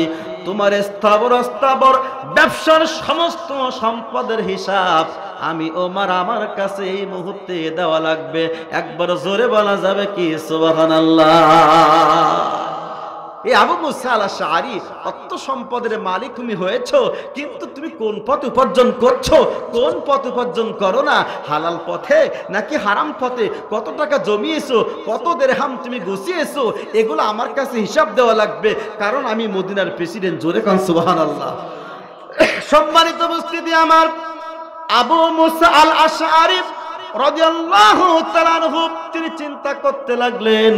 তোমার স্থাবর ব্যবসার সমস্ত সম্পদের হিসাব আমি ওমর আমার কাছে এই মুহূর্তে দেওয়া লাগবে। একবার জোরে বলা যাবে কি সুবহানাল্লাহ? এই আবু মুসা আল আশআরী, অর্থ সম্পদের মালিক তুমি হয়েছো, কিন্তু তুমি কোন পথ উপার্জন করছো, কোন পথ উপার্জন করো না, হালাল পথে নাকি হারাম পথে, কত টাকা জমিয়েছো, কত দিরহাম তুমি গুছিয়েছো, এগুলো আমার কাছে হিসাব দেওয়া লাগবে, কারণ আমি মদিনার প্রেসিডেন্ট। জোরে কান সুবহানাল্লাহ। সম্মানিত উপস্থিতি আমার, আবু মুসা আল আশআরী রাদিয়াল্লাহু তাআলা আনহু তিনি চিন্তা করতে লাগলেন,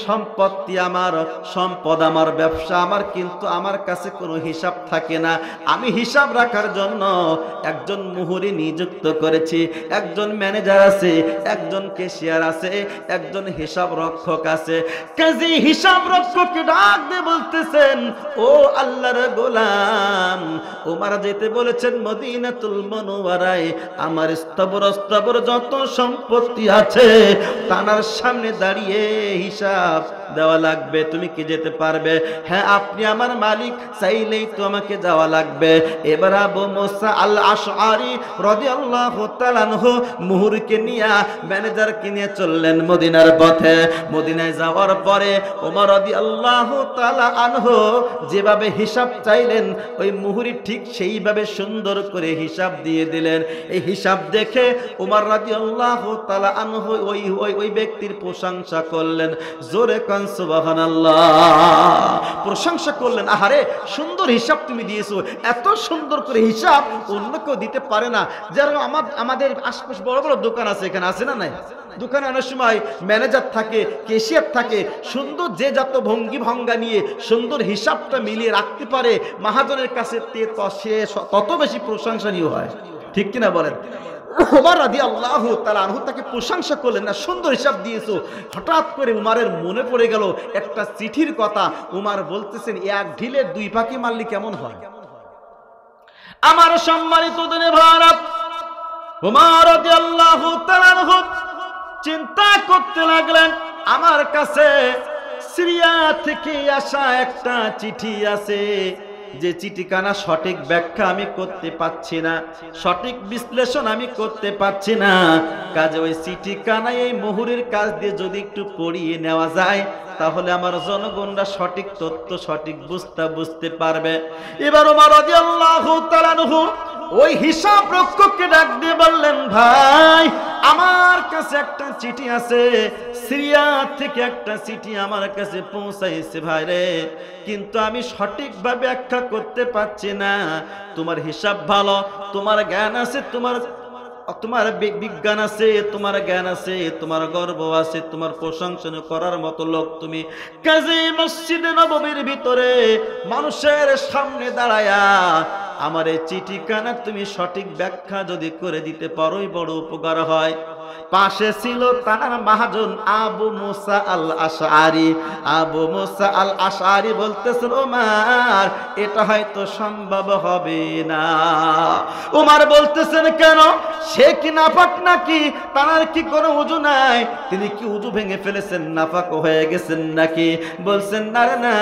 সম্পত্তি আমার, সম্পদ আমার, ব্যবসা আমার, কিন্তু আমার কাছে কোনো হিসাব থাকে না। আমি হিসাব রাখার জন্য একজন মুহুরি নিযুক্ত করেছি, একজন ম্যানেজার আছে, একজন ক্যাশিয়ার আছে, একজন হিসাব রক্ষক আছে। কাজী হিসাব রক্ষককে ডাক দিয়ে বলতেছেন, ও আল্লাহর গোলাম, ওমর যেতে বলেছেন মদিনাতুল মুনাওয়ারায়, আমার স্থাবর যত সম্পত্তি আছে তার সামনে দাঁড়িয়ে হিসাব দেওয়া লাগবে, তুমি কি যেতে পারবে? হ্যাঁ, আপনি আমার মালিক, চাইলেই তো আমাকে যাওয়া লাগবে। এবার আবু মুসা আল আশআরী রাদিয়াল্লাহু তাআলা আনহু মুহুরকে নিয়ে, ম্যানেজারকে নিয়ে চললেন মদিনার পথে। মদিনায় যাওয়ার পরে ওমর রাদিয়াল্লাহু তাআলা আনহু যেভাবে হিসাব চাইলেন, ওই মুহুরি ঠিক সেইভাবে সুন্দর করে হিসাব দিয়ে দিলেন। এই হিসাব দেখে ওমর রাদিয়াল্লাহু তাআলা আনহু ওই ব্যক্তির প্রশংসা করলেন। জোরে কান সুবহানাল্লাহ। প্রশংসা করলেন, আহারে সুন্দর হিসাব তুমি দিয়েছো, এত সুন্দর করে হিসাব অন্য কেউ দিতে পারে না। যারা আমাদের আশপাশ বড় বড় দোকান আছে, এখানে আছে না নাই? দোকানে অনেক সময় ম্যানেজার থাকে, ক্যাশিয়ার থাকে, সুন্দর যে যত ভঙ্গি ভঙ্গা নিয়ে সুন্দর হিসাবটা মিলিয়ে রাখতে পারে, মহাজনের কাছে সে তত বেশি প্রশংসনীয় হয়। ঠিক কিনা বলেন? ওমর রাদিয়াল্লাহু তাআলা আনহু তাকে প্রশংসা করলেন, না সুন্দর হিসাব দিয়েছো। হঠাৎ করে উমারের মনে পড়ে গেল একটা চিঠির কথা। উমার বলতেছেন, এক ঢিলে দুই পাখি মারলে কেমন হয়? আমার সম্মানিত দিনী ভাইরা, উমর রাদিয়াল্লাহু তাআলা আনহু চিন্তা করতে লাগলেন, আমার কাছে সিরিয়া থেকে আসা একটা চিঠি আছে, যে চিঠিখানা সঠিক ব্যাখ্যা আমি করতে পাচ্ছি না, সঠিক বিশ্লেষণ আমি করতে পাচ্ছি না। কাজে ওই চিঠিখানা এই মুহুরীর কাজ দিয়ে যদি একটু পড়িয়ে নেওয়া যায়, তাহলে আমার জনগণরা সঠিক তথ্য সঠিক বুঝতে পারবে। এবার ওমর রাদিয়াল্লাহু তাআলা আনহু ওই হিসাব রক্ষককে ডাক দিয়ে বললেন, ভাই আমার কাছে একটা চিঠি আছে, সিরিয়া থেকে একটা চিঠি আমার কাছে পৌঁছাইছে ভাই রে, কিন্তু আমি সঠিকভাবে ব্যাখ্যা করতে পারছি না। তোমার হিসাব ভালো, তোমার জ্ঞান আছে, তোমার বিজ্ঞান আছে, তোমার জ্ঞান আছে, তোমার গর্ব আছে, তোমার প্রশংসা করার মতো লোক তুমি। কাজী মসজিদে নববীর ভিতরে মানুষের সামনে দাঁড়ায়া আমার এই চিঠিখানা তুমি সঠিক ব্যাখ্যা যদি করে দিতে পারোই বড় উপকার হয়। পাশে ছিল তার মহাজন আবু মুসা আল আশআরী। আবু মুসা আল আশআরী বলতেছেন, ওমর এটা হয়তো সম্ভব হবে না। ওমর বলতেছেন, কেন? সে কি নাফাক নাকি? তার কি কোনো ওযু নাই? তিনি কি ওযু ভেঙে ফেলেছেন, নাফাক হয়ে গেছেন নাকি? বলছেন, না রে না,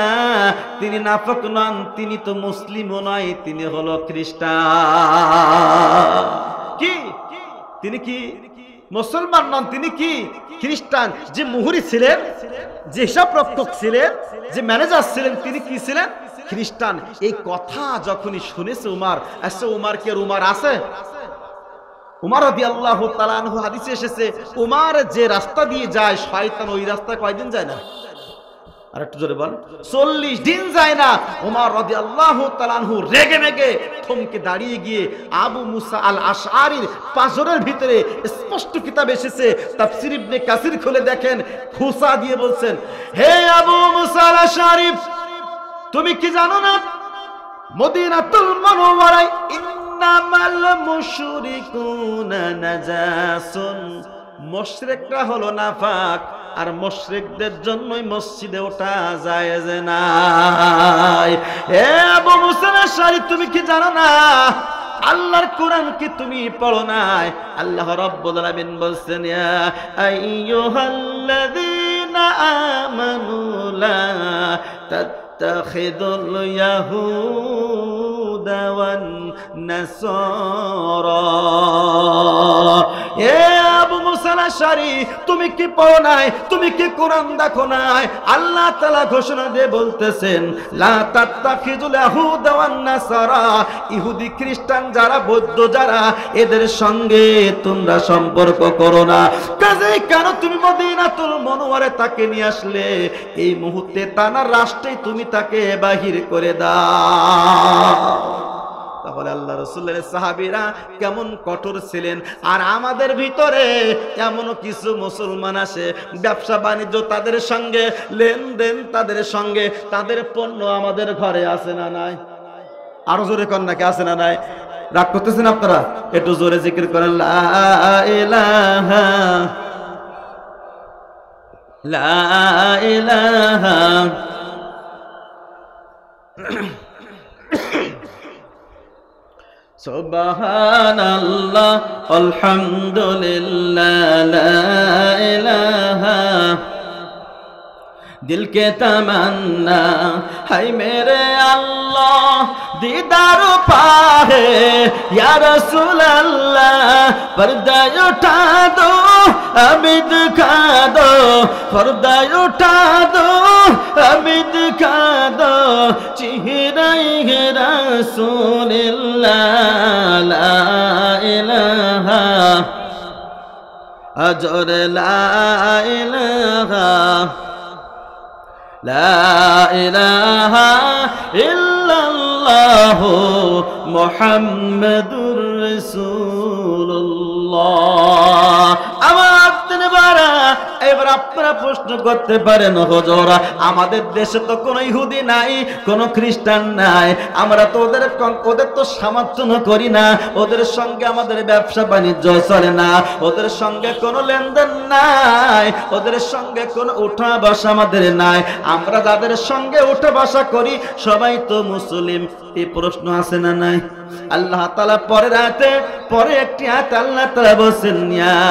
তিনি নাফাক নন, তিনি তো মুসলিমও নয়, তিনি হলো খ্রিস্টান। কি তিনি কি মুসলমান নন, তিনি কি খ্রিস্টান। যে মুহুরী ছিলেন, যে হিসাব রক্ষক ছিলেন, যে ম্যানেজার ছিলেন, তিনি কি ছিলেন? খ্রিস্টান। এই কথা যখনই শুনেছে উমর, আচ্ছা উমর কে উমর আছে? উমর রাদিয়াল্লাহু তাআলা আনহু হাদিসে এসেছে, উমর যে রাস্তা দিয়ে যায় শয়তান ওই রাস্তায় কয়দিন যায় না? আর একটু জোরে বল, 40 দিন যায় না। উমর রাদিয়াল্লাহু তাআলা আনহু রেগে মেগে থমকে দাঁড়িয়ে গিয়ে আবু মুসা আল আশআরীর পাঁজরের ভিতরে স্পষ্ট কিতাব এসেছে, তাফসীর ইবনে কাসির খুলে দেখেন, খুসা দিয়ে বলছেন, হে আবু মুসা আল আশআরী, তুমি কি জানো না মদিনাতুল মুনাওয়ারায় ইন্নামাল মুশরিকুনা নাজাসুন, মুশরিকরা হলো নাফাক, আর মুশরিকদের জন্যই মসজিদে ওঠা জায়েজ নাই। হে আবু মুসা আল-আশআরী, তুমি কি জানো না আল্লাহর কোরআন কি তুমি পড়ো নাই? আল্লাহ রাব্বুল আলামিন বলছেন, ইয়া আইয়ুহাল্লাযীনা আমানু লা তাত্তাখিযুল ইয়াহুদা ওয়ান নাসারা। এ আবু মুসা আল-আশআরী, তুমি কি পড়ো নাই? তুমি কি কোরআন দেখো নাই? আল্লাহ তাআলা ঘোষণা দিয়ে বলতেছেন, লা তাত্তাখিযুল ইয়াহুদা ওয়ান নাসারা, ইহুদি খ্রিস্টান যারা, বৌদ্ধ যারা, এদের সঙ্গে তোমরা সম্পর্ক করো না। কাজেই কেন তুমি মদিনাতুল মুনাওয়ারায় তাকে নিয়ে আসলে? এই মুহূর্তে তার রাষ্ট্রে তুমি তাকে বাহির করে দাও। তাহলে আল্লাহ রাসূলের সাহাবীরা কেমন কঠোর ছিলেন। আর আমাদের ভিতরে এমনও কিছু মুসলমান আছে, ব্যবসা বাণিজ্য তাদের সঙ্গে, লেনদেন তাদের সঙ্গে, তাদের পণ্য আমাদের ঘরে আছে না নাই? আরো জোরে কন্যাকে আছে না নাই? রাগ করতেছেন আপনারা? একটু জোরে জিকির করেন, লা ইলাহা লা ইলাহা। সুবহানাল্লাহ আলহামদুলিল্লাহ লা ইলাহা। दिल के तमन्ना है मेरे अल्लाह दीदार पाए या रसूल अल्लाह, पर्दा उठा दो अभी दिखा दो, पर्दा उठा दो अभी दिखा दो, चेहरा है रसूल अल्लाह ला इलाहा अजर ला इलाहा লা ইলাহা ইল্লাল্লাহু মুহাম্মাদুর রাসূলুল্লাহ। আমার দিনবারা এবার আপনারা প্রশ্ন করতে পারেন, হুজুর আমাদের দেশে তো কোনো ইহুদি নাই, কোনো খ্রিস্টান নাই, আমরা তো ওদের তো সমর্থন করি না, ওদের সঙ্গে আমাদের ব্যবসা বাণিজ্য চলে না, ওদের সঙ্গে কোনো লেনদেন নাই, ওদের সঙ্গে কোনো উঠা বসা আমাদের নাই, আমরা যাদের সঙ্গে উঠা বসা করি সবাই তো মুসলিম। এই প্রশ্ন আছে না নাই? আল্লাহ তাআলা পরের আয়াতে, পরে একটি আয়াত আল্লাহ তাআলা বলেন, ইয়া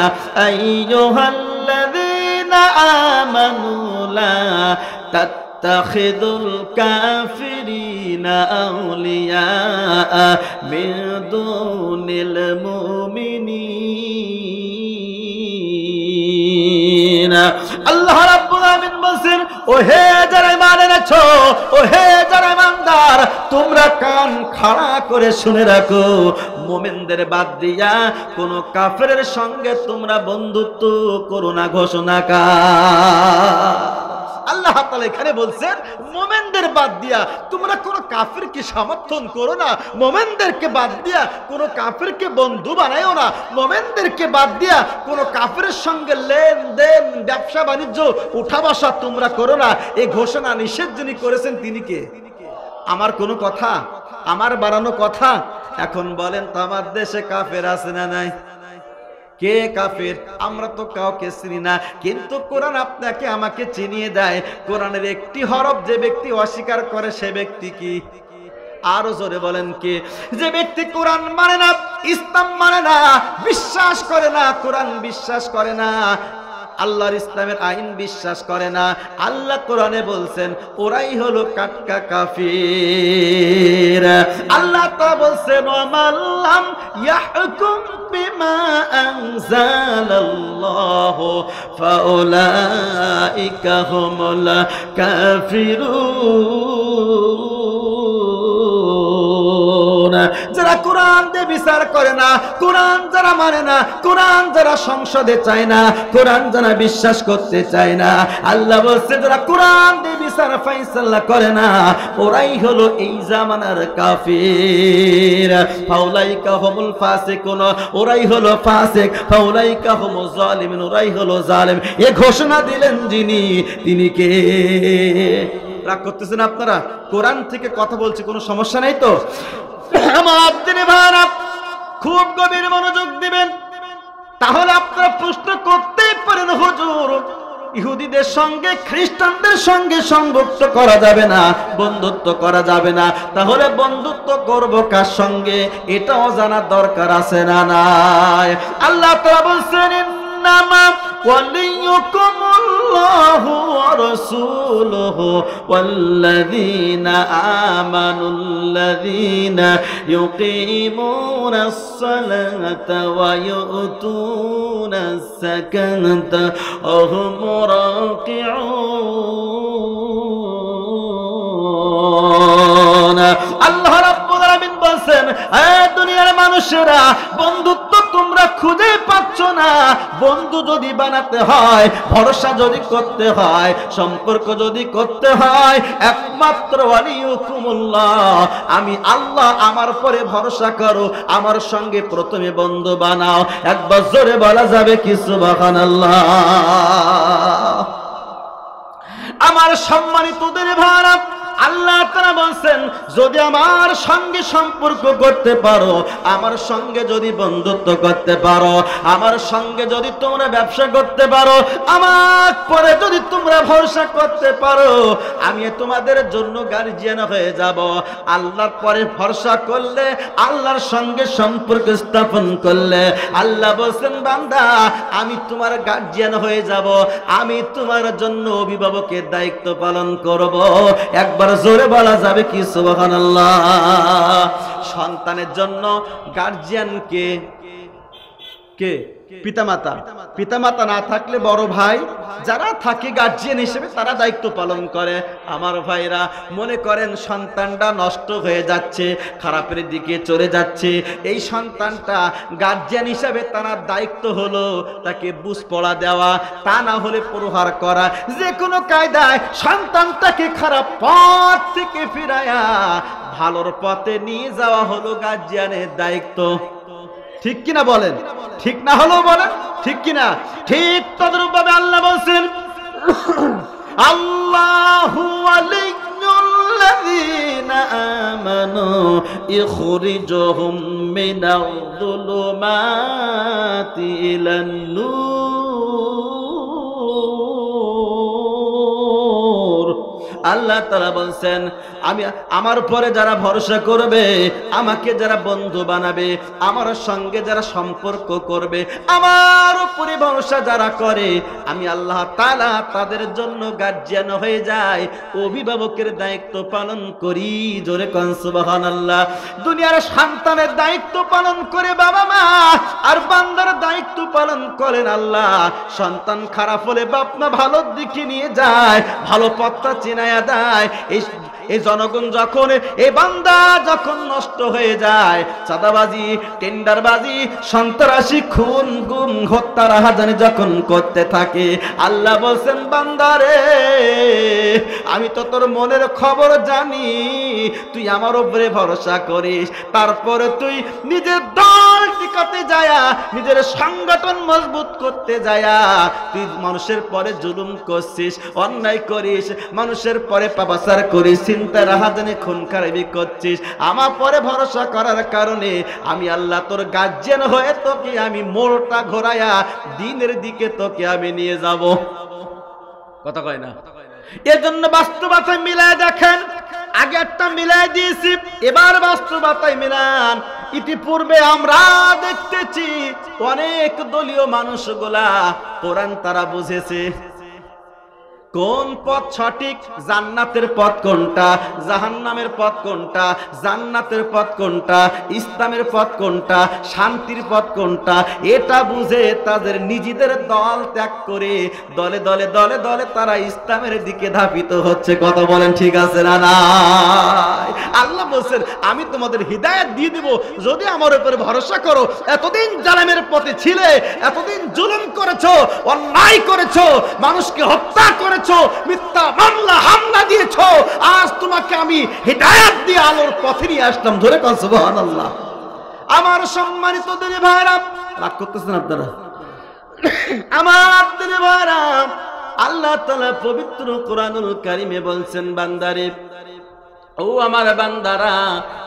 আইয়ুহাল্লাযীনা আমানু লা তাত্তাখিযুল কাফিরিনা আউলিয়া মিন দুনিল মুমিনিন। আল্লাহ রাব্বুল আলামিন বলেন, ও হে যারা ঈমান এনেছো, ও হে যারা ঈমানদার, তোমরা কান খাড়া করে শুনে রাখো, মুমিনদের বাদ দিয়া কোন কাফেরের সঙ্গে তোমরা বন্ধুত্ব করো না। ঘোষণা আল্লাহ তাআলা এখানে বলছেন, মুমিনদের বাদ দিয়া তোমরা কোন কাফিরকে সমর্থন করো না, মুমিনদেরকে বাদ দিয়া কোন কাফিরকে বন্ধু বানায়ও না, মুমিনদেরকে বাদ দিয়া কোন কাফিরের সঙ্গে লেনদেন ব্যবসা বাণিজ্য উঠা বসা তোমরা করো না। এই ঘোষণা নিষেধ যিনি করেছেন তিনি কে? আমার কোনো কথা, আমার বানানো কথা? এখন বলেন তো, আমার দেশে কাফের আছে না নাই? কে কাফের? আমরা তো কাউকে চিনি না, কিন্তু কোরআন আপনাকে আমাকে চিনিয়ে দেয়। কোরআনের একটি হরফ যে ব্যক্তি অস্বীকার করে সে ব্যক্তি কি? আরো জোরে বলেন কে? যে ব্যক্তি কোরআন মানে না, ইসলাম মানে না, বিশ্বাস করে না, কোরআন বিশ্বাস করে না, আল্লাহর ইসলামের আইন বিশ্বাস করে না, আল্লাহ কোরআনে বলছেন ওরাই হলো কাটকা কাফির। আল্লাহ তাআলা বলছেন, ওয়ামাল্লাম ইয়াহকুম বিমা আনজালাল্লাহু ফাউলাইকা হুমুল কাফিরুন। যারা কোরআন দিয়ে বিচার করে না, কোরআন যারা মানে না, কোরআন যারা সংসদে চায় না, কোরআন যারা বিশ্বাস করতে চায় না, আল্লাহ বলছে যারা কোরআন দিয়ে বিচার ফাইসালা করে না, ওরাই হলো এই জামানার কাফির। ফাউলাইকা হুমুল ফাসিকুন, ওরাই হলো ফাসিক। ফাউলাইকা হুমুজ জালিমিন, ওরাই হলো জালেম। এই ঘোষণা দিলেন যিনি, তিনি কে? রাগ করতেছেন আপনারা? কোরআন থেকে কথা বলছি, কোনো সমস্যা নেই তো? আমার দিনে ভাইরা খুব গভীর মনোযোগ দিবেন, তাহলে আপনারা প্রশ্ন করতেই পারেন, হুজুর ইহুদিদের সঙ্গে খ্রিস্টানদের সঙ্গে সংযুক্ত করা যাবে না, বন্ধুত্ব করা যাবে না, তাহলে বন্ধুত্ব করব কার সঙ্গে? এটাও জানার দরকার আছে না নাই? আল্লাহ তাআলা বলছেন, ইন্নামা ওয়ালিয়ুকুমুল্লাহু ওয়া রাসূলুহু ওয়াল্লাযীনা আমানুল্লাযীনা ইউকিমুনাস সালাতা ওয়া ইউতুনাস যাকাতা ওয়া হুম রাকিউন। আল্লাহ রাব্বুল আলামিন বলেন, হে দুনিয়ার মানুষেরা, বন্ধুত্ব তোমরা খুঁজে পাচ্ছ না। বন্ধু যদি বানাতে হয়, ভরসা যদি করতে হয়, সম্পর্ক যদি করতে হয়, একমাত্র ওয়ালিয়ুকুমুল্লাহ, আমি আল্লাহ, আমার পরে ভরসা করো, আমার সঙ্গে প্রথমে বন্ধু বানাও। একবার জোরে বলা যাবে কি সুবহানাল্লাহ? আমার সম্মানিতদের ভাইরা, আল্লাহ তাআলা বলেন, যদি আমার সঙ্গে সম্পর্ক করতে পারো, আমার সঙ্গে যদি বন্ধুত্ব করতে পারো, আমার সঙ্গে যদি তোমরা ব্যবসা করতে পারো, আমার পরে যদি তোমরা ভরসা করতে পারো, আমি তোমাদের জন্য গার্জিয়ান হয়ে যাব। আল্লাহর পরে ভরসা করলে, আল্লাহর সঙ্গে সম্পর্ক স্থাপন করলে, আল্লাহ বলেন, বান্দা আমি তোমার গার্জিয়ান হয়ে যাব, আমি তোমার জন্য অভিভাবকের দায়িত্ব পালন করব। একবার জোরে বলা যাবে কি সুবহানাল্লাহ? সন্তানের জন্য গার্জিয়ান কে? কে? পিতামাতা। পিতামাতা না থাকলে বড় ভাই, যারা থাকে গার্জিয়ান হিসেবে তারা দায়িত্ব পালন করে। আমার ভাইরা, মনে করেন সন্তানটা নষ্ট হয়ে যাচ্ছে, খারাপের দিকে চলে যাচ্ছে, এই সন্তানটা গার্জিয়ান হিসেবে তার দায়িত্ব হলো তাকে বুঝ পড়া দেওয়া, তা না হলে প্রহার করা, যে কোনো কায়দায় সন্তানটাকে খারাপ পথ থেকে ফিরায়া ভালোর পথে নিয়ে যাওয়া হলো গার্জিয়ানের দায়িত্ব। ঠিক কিনা বলেন? ঠিক না হলেও বলেন ঠিক কিনা? ঠিক তদ্রূপভাবে আল্লাহ বলছেন, আল্লাহু ওয়ালিয়্যুল্লাযীনা আমানু ইখরিজুহুম মিনায-যুলুমাতি ইলান-নূর। আল্লাহ তাআলা বলছেন, আমি আমার উপরে যারা ভরসা করবে, আমাকে যারা বন্ধু বানাবে, আমার সঙ্গে যারা সম্পর্ক করবে, আমার উপরে ভরসা যারা করে, আমি আল্লাহ তাআলা তাদের জন্য গার্জিয়ান হয়ে যায়, অভিভাবকের দায়িত্ব পালন করি। জোরে কোন সুবহানাল্লাহ। দুনিয়ার সন্তানের দায়িত্ব পালন করে বাবা মা, আর বান্দার দায়িত্ব পালন করেন আল্লাহ। সন্তান খারাপ হলে বাপ মা ভালোর দিকে নিয়ে যায়, ভালো পথটা চিনায়া দেয়। এই জনগণ যখন, এই বান্দা যখন নষ্ট হয়ে যায়, চাঁদাবাজি, টেন্ডারবাজি, সন্ত্রাসী, খুন গুম, হত্যা রাহাজানি যখন করতে থাকে, আল্লাহ বলছেন বান্দারে আমি তো তোর মনের খবর জানি, তুই আমার উপরে ভরসা করিস, তারপরে তুই নিজের দল টিকাতে যায়া, নিজের সংগঠন মজবুত করতে যায়া তুই মানুষের পরে জুলুম করছিস, অন্যায় করিস, মানুষের পরে পাপাচার করিস, চিন্তা রাহাজানি, খুন খারাপি করছিস। আমার পরে ভরসা করার কারণে আমি আল্লাহ তোর গার্জিয়ান হয়ে তোকে আমি মোড়টা ঘোরায়া দিনের দিকে তোকে আমি নিয়ে যাব। কথা কয় না? এজন্য বাস্তবতায় মিলায় দেখেন। আগে একটা মিলায় দিয়েছি, এবার বাস্তবতায় মিলান। ইতিপূর্বে আমরা দেখতেছি অনেক দলীয় মানুষগুলা কোরআন তারা বুঝেছে, কোন পথ সঠিক, জান্নাতের পথ কোনটা, জাহান্নামের পথ কোনটা, জান্নাতের পথ কোনটা, ইসলামের পথ কোনটা, শান্তির পথ কোনটা, এটা বুঝে তাদের নিজেদের দল ত্যাগ করে দলে দলে দলে দলে তারা ইসলামের দিকে ধাবিত হচ্ছে। কথা বলেন ঠিক আছে না নাই? আল্লাহ বলছেন আমি তোমাদের হিদায়াত দিয়ে দিব যদি আমার উপরে ভরসা করো। এতদিন জালেমের পথে ছিলে, এতদিন জুলুম করেছো, অন্যায় করেছো, মানুষকে হত্যা করেছো, মিথ্যা মামলা হামলা দিয়েছো, আজ তোমাকে আমি হিদায়াত দিয়ে আলোর পথে নিয়ে আসলাম। ধরে কোন সুবহানাল্লাহ। আমার সম্মানিত দিনী ভাইরা, রাগ করতেছেন আপনারা? আমার দিনী ভাইরা, আল্লাহ তাআলা পবিত্র কোরআনুল কারীমে বলছেন বান্দারে, ও আমার বান্দারা,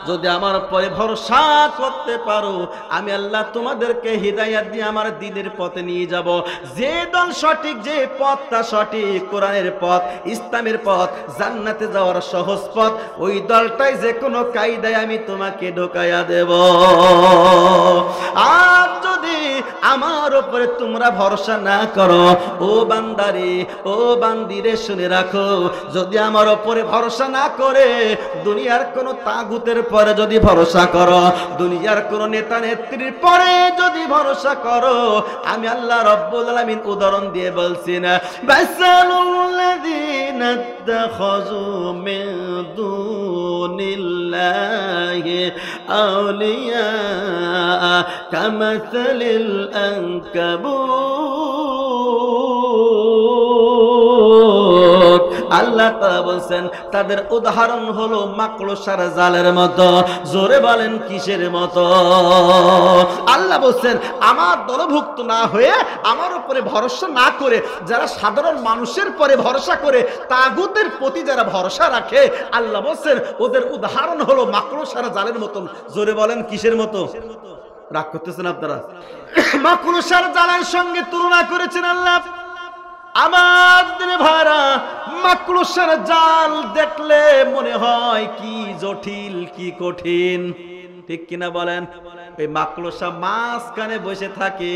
যদি আমার পরে ভরসা করতে পারো, আমি আল্লাহ তোমাদেরকে হিদায়াত দিয়ে আমার দ্বীনের পথে নিয়ে যাব। যে দল সঠিক, যে পথটা সঠিক, কোরআনের পথ, ইসলামের পথ, জান্নাতে যাওয়ার সহজ পথ, ওই দলটাই যে কোনো কায়দায় আমি তোমাকে ঢোকাইয়া দেব। আর যদি আমার উপরে তোমরা ভরসা না করো, ও বান্দারে, ও বান্দিরে শুনে রাখো, যদি আমার উপরে ভরসা না করে দুনিয়ার কোন তাগুতের পরে যদি ভরসা করো, দুনিয়ার কোন নেতা নেত্রীর পরে যদি ভরসা করো, আমি আল্লাহ রাব্বুল আলামিন উদাহরণ দিয়ে বলছি না, বাসালুল্লাযীনা ইত্তাখাযু মিন দুনিল্লাহি আউলিয়া কামাসালিল আনকাবুত। আল্লাহ তাআলা বলছেন তাদের উদাহরণ হলো মাকড়সার জালের মতো। জোরে বলেন কিসের মতো? আল্লাহ বলছেন আমার দলভুক্ত না হয়ে, আমার উপরে ভরসা না করে, যারা সাধারণ মানুষের পরে ভরসা করে, তাগুতের প্রতি যারা ভরসা রাখে, আল্লাহ বলছেন ওদের উদাহরণ হলো মাকড়সার জালের মতো। জোরে বলেন কিসের মতো? রাগ করতেছেন আপনারা? মাকড়সার জালের সঙ্গে তুলনা করেছেন আল্লাহ। আমার ভাইরা, মাকড়সার জাল দেখলে মনে হয় কি জটিল, কি কঠিন, ঠিক কিনা বলেন? এই মাকড়সা মাঝখানে বসে থাকে,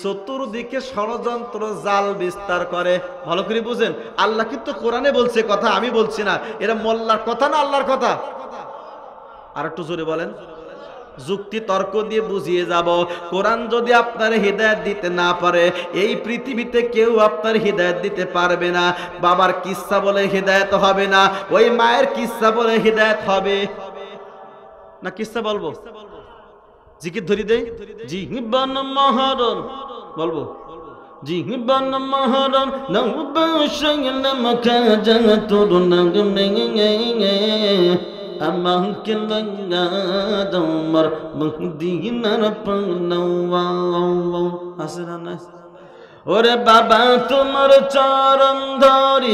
চতুর্দিকে ষড়যন্ত্র জাল বিস্তার করে। ভালো করে বুঝেন, আল্লাহ কিন্তু কোরআনে বলছে কথা, আমি বলছি না। এরা মোল্লার কথা না আল্লাহর কথা? আর একটু জোরে বলেন। যুক্তি তর্ক দিয়ে বুঝিয়ে যাব। কোরআন যদি আপনার হিদায়াত দিতে না পারে, এই পৃথিবীতে কেউ আপনার হিদায়াত দিতে পারবে না। বাবার কিসসা বলে হিদায়াত হবে না, ওই মায়ের কিসসা বলে হিদায়াত হবে না। কিসসা বলবো? জিকির ধরি দেই। জীবন মহরণ বলবো। জীবন মহরণ নবশয়নম কাজাতুর নগমে আমাকে লাগা তোমার মদিনার পানাওয়া। আসে না? ওরে বাবা তোমার চরণ ধরি,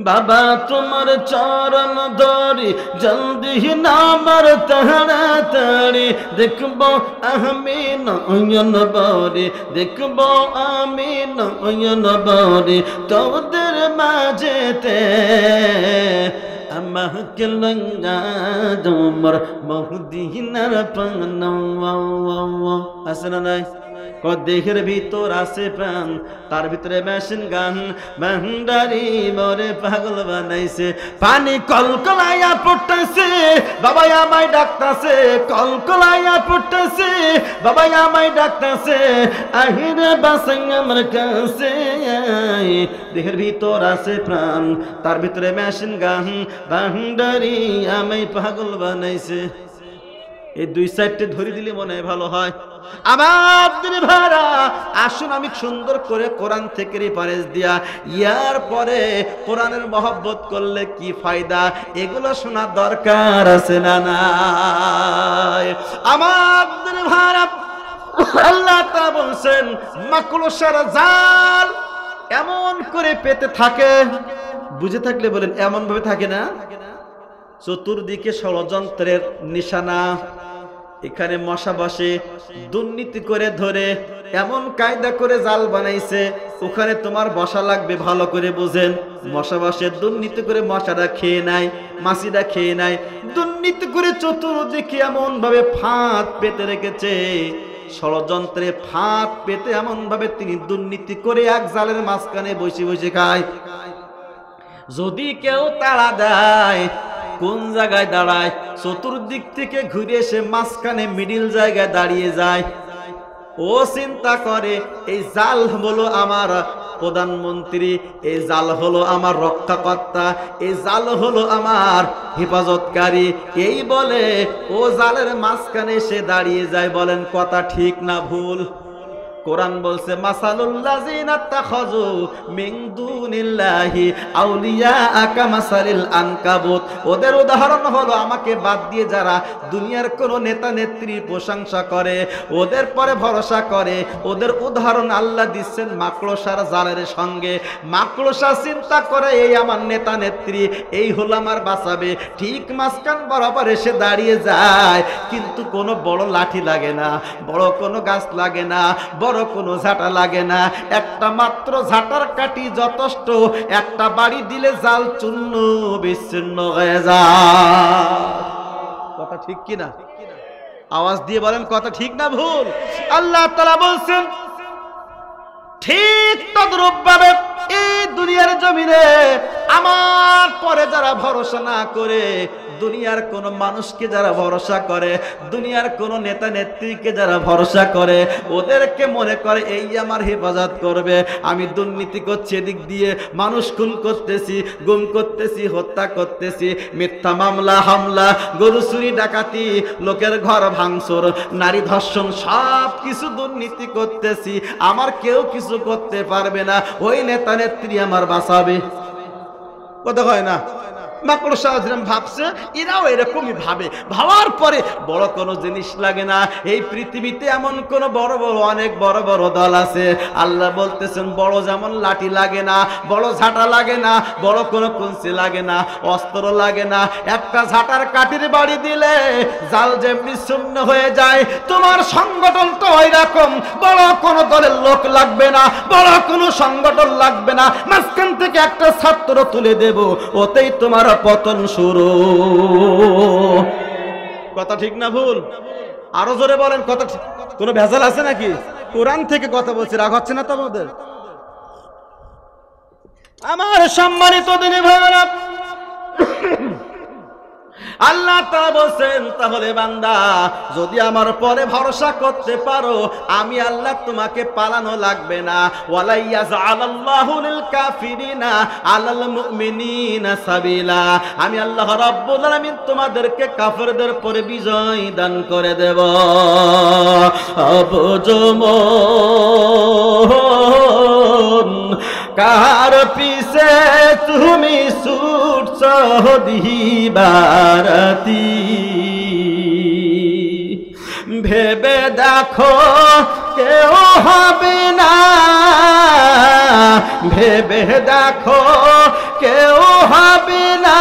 বাবা তোমার চরণ ধরি, জলদি নামার তাড়াতাড়ি, দেখবো আমি নয়ন ভরে, দেখবো আমি নয়ন ভরে তোদের মাঝেতে, আমাকে লঙ্গা তোমার বহুদিনার প্রাণ। আছে না নাই? দেহের ভিতর আছে প্রাণ, তার ভিতরে মেশিন গান, ভান্ডারি মরে পাগল বানাইছে, পানি কলকলাইয়া পড়তেছে, বাবা আমায় ডাকতেছে, কলকলাইয়া পড়তেছে, বাবা আমায় ডাকতেছে, আহিরে বাসাই আমার কাছে। দেহের ভিতর আছে প্রাণ, তার ভিতরে মেশিন গান, ভান্ডারি আমায় পাগল বানাইছে। এই দুই সাইডে ধরে দিলে মনে হয় ভালো হয়। আমার দিনে ভাড়া আসুন আমি সুন্দর করে কোরআন থেকে রেফারেন্স দিয়া, ইয়ার পরে কোরআনের মহব্বত করলে কি ফায়দা, এগুলো শোনার দরকার আছে না নাই? আমার দিনে ভাড়া আল্লাহ তাআলা বলছেন মাকড়সার জাল এমন করে পেতে থাকে, বুঝে থাকলে বলেন এমন ভাবে থাকে না, চতুর্দিকে ষড়যন্ত্রের নিশানা, এখানে মশা বসে, দুর্নীতি করে ধরে, এমন কায়দা করে জাল বানাইছে, ওখানে তোমার বসা লাগবে, ভালো করে বুঝেন। মশা বসে, দুর্নীতি করে মশারা খেয়ে নেয়, মাছিরা খেয়ে নেয়, দুর্নীতি করে চতুর্দিকে এমন ভাবে ফাঁদ পেতে রেখেছে, ষড়যন্ত্রে ফাঁদ পেতে এমন ভাবে তিনি দুর্নীতি করে এক জালের মাঝখানে বসে বসে খায়। যদি কেউ তাড়া দেয়, কোন জায়গায় দাঁড়ায়, চতুর্দিক থেকে ঘুরে এসে মাঝখানে মিডিল জায়গায় দাঁড়িয়ে যায়। ও চিন্তা করে এই জাল হলো আমার প্রধানমন্ত্রী, এই জাল হলো আমার রক্ষাকর্তা, এই জাল হলো আমার হেফাজতকারী, এই বলে ও জালের মাঝখানে এসে দাঁড়িয়ে যায়। বলেন কথা ঠিক না ভুল? কোরআন বলছে মাসালুল্লাযিনা তাখাযু মিন দুনিল্লাহি আউলিয়া কামাসালিল আনকাবুত, ওদের উদাহরণ হলো আমাকে বাদ দিয়ে যারা দুনিয়ার কোন নেতা নেত্রীর প্রশংসা করে, ওদের পরে ভরসা করে, ওদের উদাহরণ আল্লাহ দিচ্ছেন মাকড়সার জালের সঙ্গে। মাকড়সা চিন্তা করে এই আমার নেতা নেত্রী, এই হলো আমার বাঁচাবে, ঠিক মাঝখান বরাবর এসে দাঁড়িয়ে যায়, কিন্তু কোনো বড় লাঠি লাগে না, বড় কোনো গাছ লাগে না, বড় কোনো ঝাঁটা লাগে না, একটা মাত্র ঝাঁটার কাঠি যথেষ্ট, একটা বাড়ি দিলে জাল চূর্ণ বিচ্ছিন্ন হয়ে যায়। কথা ঠিক কিনা? আওয়াজ দিয়ে বলেন কথা ঠিক না ভুল? আল্লাহ তাআলা বলছেন ঠিক তদ্রূপ ভাবে এই দুনিয়ার জমিনে আমার পরে যারা ভরসা না করে, দুনিয়ার কোন মানুষকে যারা ভরসা করে, দুনিয়ার কোন নেতা নেত্রীকে যারা ভরসা করে, ওদেরকে মনে করে এই আমার হেফাজত করবে। আমি দুর্নীতি করছি, এদিক দিয়ে মানুষ খুন করতেছি, গুম করতেছি, হত্যা করতেছি, মিথ্যা মামলা হামলা, গরু চুরি ডাকাতি, লোকের ঘর ভাঙচুর, নারী ধর্ষণ, সব কিছু দুর্নীতি করতেছি, আমার কেউ কিছু করতে পারবে না, ওই নেতা নেত্রী আমার বাঁচাবে। কথা হয় না? মাকড়সা যেরকম ভাবছে, এরাও এরকমই ভাবে, ভাবার পরে বড় কোনো জিনিস লাগে না। এই পৃথিবীতে এমন কোন বড় বড় অনেক বড় বড় দল আছে, আল্লাহ বলতেছেন বড় যেমন লাঠি লাগে না, বড় ঝাঁটা লাগে না, বড় কোনো কুঞ্চি লাগে না, অস্ত্র লাগে না, একটা ঝাঁটার কাঠির বাড়ি দিলে জাল যেমনি শূন্য হয়ে যায়, তোমার সংগঠনটা ওই রকম, বড় কোনো দলের লোক লাগবে না, বড় কোনো সংগঠন লাগবে না, মাঝখান থেকে একটা ছাত্র তুলে দেব, ওতেই তোমার পতন শুরু। কথা ঠিক না ভুল? আরো জোরে বলেন কথা ঠিক। কোনো ভেজাল আছে নাকি? কোরআন থেকে কথা বলছি, রাগ হচ্ছে না তো আমাদের? আমার সম্মানিত দিনী ভাইরা, আল্লাহ তাআলা বলেন তাহলে বান্দা যদি আমার পরে ভরসা করতে পারো, আমি আল্লাহ তোমাকে পালানো লাগবে না। ওয়ালা ইয়াজআলাল্লাহু লিল কাফিরিনা আলাল মুমিনিনা সাবিলা, আমি আল্লাহ রাব্বুল আলামিন তোমাদেরকে কাফেরদের পরে বিজয় দান করে দেব। আবজমন কার পিছে তুমি ছুটছ দিবারাতি, ভেবে দেখো কেউ হবে না, ভেবে দেখো কেউ হবে না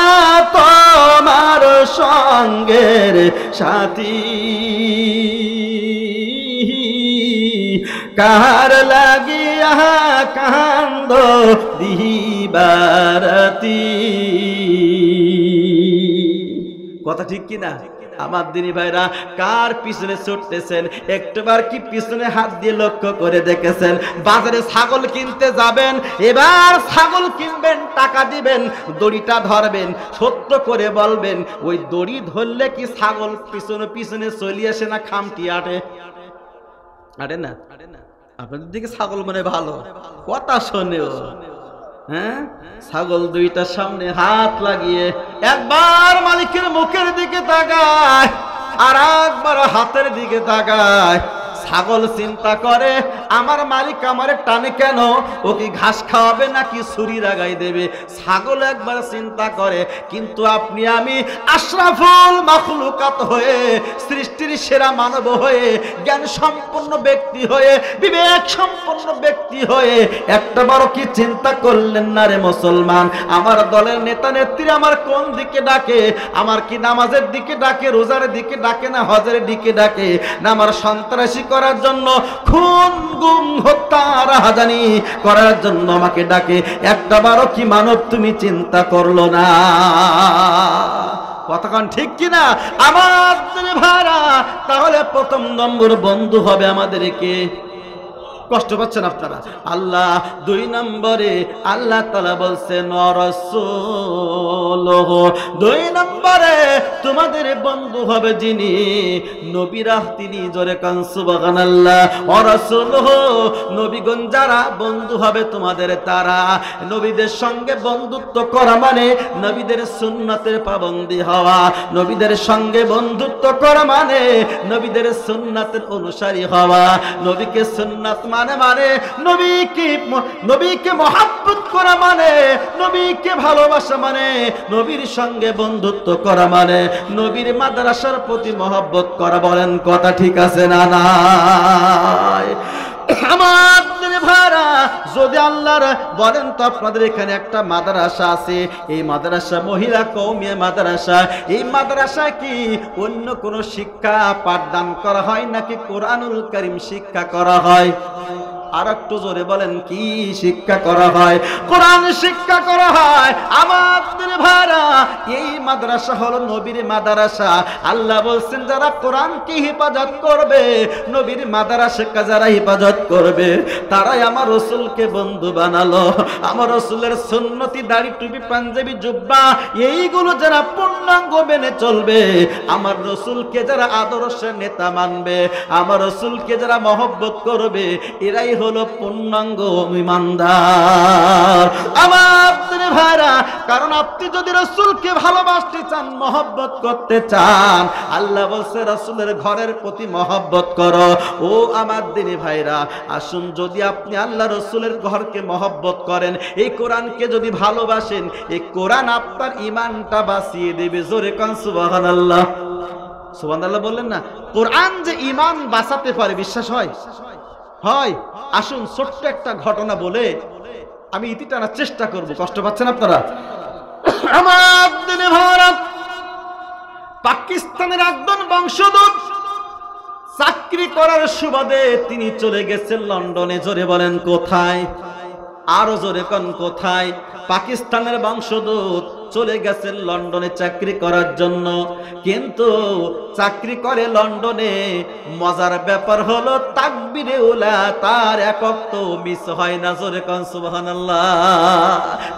তোমার সঙ্গের সাথী। কার লাগিয়া কান্দ দিবারাতি। কথা ঠিক কিনা আমার দিনী ভাইরা? কার পিছনে ছুটতেছেন? একটাবার কি পিছনে হাত দিয়ে লক্ষ্য করে দেখেছেন? বাজারে ছাগল কিনতে যাবেন, এবার ছাগল কিনবেন, টাকা দিবেন, দড়িটা ধরবেন, সত্য করে বলবেন ওই দড়ি ধরলে কি ছাগল পিছনে পিছনে চলে আসে না খামটি আটে? আটে না? আপনাদের দিকে ছাগল মনে ভালো কথা শোনেও, হ্যাঁ? ছাগল দুইটার সামনে হাত লাগিয়ে একবার মালিকের মুখের দিকে তাকায় আর একবার হাতের দিকে তাকায়। ছাগল চিন্তা করে আমার মালিক আমারে টানে কেন, ও কি ঘাস খাওয়াবে নাকি ছুরি লাগাই দেবে? ছাগল একবার চিন্তা করে। কিন্তু আপনি আমি আশরাফুল মাখলুকাত হয়ে, সৃষ্টির সেরা মানব হয়ে, জ্ঞান সম্পন্ন ব্যক্তি হয়ে, বিবেক সম্পন্ন ব্যক্তি হয়ে একটা বড় কি চিন্তা করলেন না রে মুসলমান? আমার দলের নেতা নেত্রী আমার কোন দিকে ডাকে? আমার কি নামাজের দিকে ডাকে, রোজার দিকে ডাকে, না হজের দিকে ডাকে, না আমার সন্ত্রাসী করার জন্য, খুন গুম হত্যা রাহাজানি করার জন্য আমাকে ডাকে? একটা বারো কি মানব তুমি চিন্তা করলো না? কতক্ষণ ঠিক কিনা আমাদের ভাড়া? তাহলে প্রথম নম্বর বন্ধু হবে আমাদেরকে। কষ্ট পাচ্ছেন আপনারা? আল্লাহ। দুই নম্বরে আল্লাহ তাআলা বলছেন রাসূলুহু, দুই নম্বরে তোমাদের বন্ধু হবে যিনি নবীরা, তিনি জোরে কান সুবহানাল্লাহ। রাসূলুহু, নবীগণ যারা বন্ধু হবে তোমাদের তারা। নবীদের সঙ্গে বন্ধুত্ব করা মানে নবীদের সুন্নাতের পাবন্দী হওয়া। নবীদের সঙ্গে বন্ধুত্ব করা মানে নবীদের সুন্নাতের অনুসারী হওয়া। নবীকে সুন্নাত মানে নবীকে মহব্বত করা মানে, নবীকে ভালোবাসা মানে, নবীর সঙ্গে বন্ধুত্ব করা মানে নবীর মাদ্রাসার প্রতি মহব্বত করা। বলেন কথা ঠিক আছে না নাই? আমাদের ভাড়া যদি আল্লাহর বলেন তো আপনাদের এখানে একটা মাদ্রাসা আছে, এই মাদ্রাসা মহিলা কওমিয়া মাদ্রাসা। এই মাদ্রাসা কি অন্য কোন শিক্ষা পাঠদান করা হয় নাকি কোরআনুল কারীম শিক্ষা করা হয়? আর একটু জোরে বলেন, কি শিক্ষা করা হয়? কোরআন শিক্ষা করা হয়। আমাদের ভাড়া এই মাদ্রাসা হলো নবীর মাদ্রাসা। আল্লাহ বলছেন যারা কোরআনকে হেফাজত করবে, নবীর মাদ্রাসাকে যারা হেফাজত করবে, তারাই আমার রাসূলকে বন্ধু বানালো। আমার রাসূলের সুন্নতি দাড়ি টুপি পাঞ্জাবি জুব্বা এইগুলো যারা পূর্ণাঙ্গ মেনে চলবে, আমার রাসূলকে যারা আদর্শের নেতা মানবে, আমার রাসূলকে যারা মহব্বত করবে, এরাই হলো পূর্ণাঙ্গ ঈমানদার। আমাদের ভাইরা, কারণ আপনি যদি রাসূলকে ভালোবাসতে চান, মহব্বত করতে চান, আল্লাহ বলছে রাসূলের ঘরের প্রতি মহব্বত করো। ও আমার দিনী ভাইরা, আসুন যদি আপনি আল্লাহ রাসূলের ঘরকে মহব্বত করেন, এই কোরআনকে যদি ভালোবাসেন, এই কোরআন আপনার ঈমানটা বাঁচিয়ে দেবে। জোরে কান সুবহানাল্লাহ। সুবহানাল্লাহ বললেন না? কোরআন যে ঈমান বাঁচাতে পারে, বিশ্বাস হয়? হয়। আসুন ছোট্ট একটা ঘটনা বলে আমি ইতি টানার চেষ্টা করব। কষ্ট পাচ্ছেন আপনারা? আমাদের ভারত পাকিস্তানের একজন বংশোদ্ভূত চাকরি করার সুবাদে তিনি চলে গেছেন লন্ডনে। জোরে বলেন কোথায়? আরো জোরে কোন কোথায়? পাকিস্তানের বংশোদ্ভূত চলে গেছেন লন্ডনে চাকরি করার জন্য। কিন্তু চাকরি করে লন্ডনে, মজার ব্যাপার হলো তাকবীরে উলা তার একক তো মিস হয় না। জোরে কোন সুবহানাল্লাহ।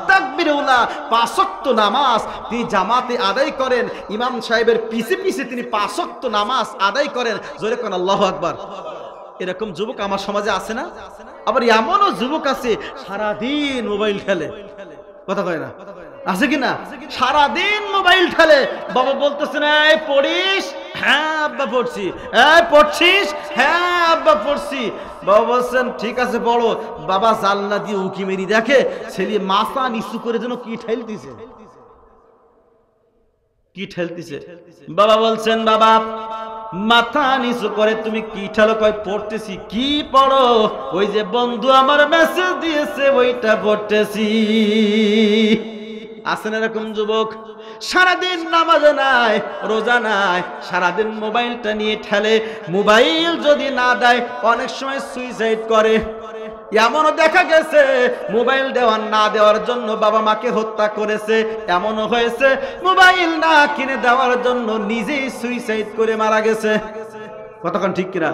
তাকবীরে উলা ৫ ওয়াক্ত নামাজ তিনি জামাতে আদায় করেন, ইমাম সাহেবের পিছে পিছে তিনি ৫ ওয়াক্ত নামাজ আদায় করেন। জোরে কোন আল্লাহু আকবার। এরকম যুবক আমার সমাজে আছে না? আবার এমনও যুবক আছে সারাদিন মোবাইল খেলে। কথা কয় না? আছে কি না? সারাদিন মোবাইল খেলে। বাবা বলতেছেন এই পড়িস? হ্যাঁ আব্বা পড়ছি। এই পড়ছিস? হ্যাঁ আব্বা পড়ছি। বাবা বলছেন ঠিক আছে পড়ো। বাবা জানলা দিয়ে উকি মেরি দেখে ছেলে মাথা নিচু করে যেন কি ঠেলতিছে, কি ঠেলতিছে। বাবা বলছেন বাবা মাথা নিচু করে তুমি কি ঠালো কয় পড়তেছি। কি পড়ো? ওই যে বন্ধু আমার মেসেজ দিয়েছে ওইটা পড়তেছি। আছেন এরকম যুবক, সারাদিন নামাজ নাই, রোজা নাই, সারাদিন মোবাইলটা নিয়ে ঠেলে। মোবাইল যদি না দেয় অনেক সময় সুইসাইড করে। এমনও দেখা গেছে মোবাইল দেওয়ার না দেওয়ার জন্য বাবা মাকে হত্যা করেছে। এমনও হয়েছে মোবাইল না কিনে দেওয়ার জন্য নিজেই সুইসাইড করে মারা গেছে। কতক্ষণ ঠিক কিনা?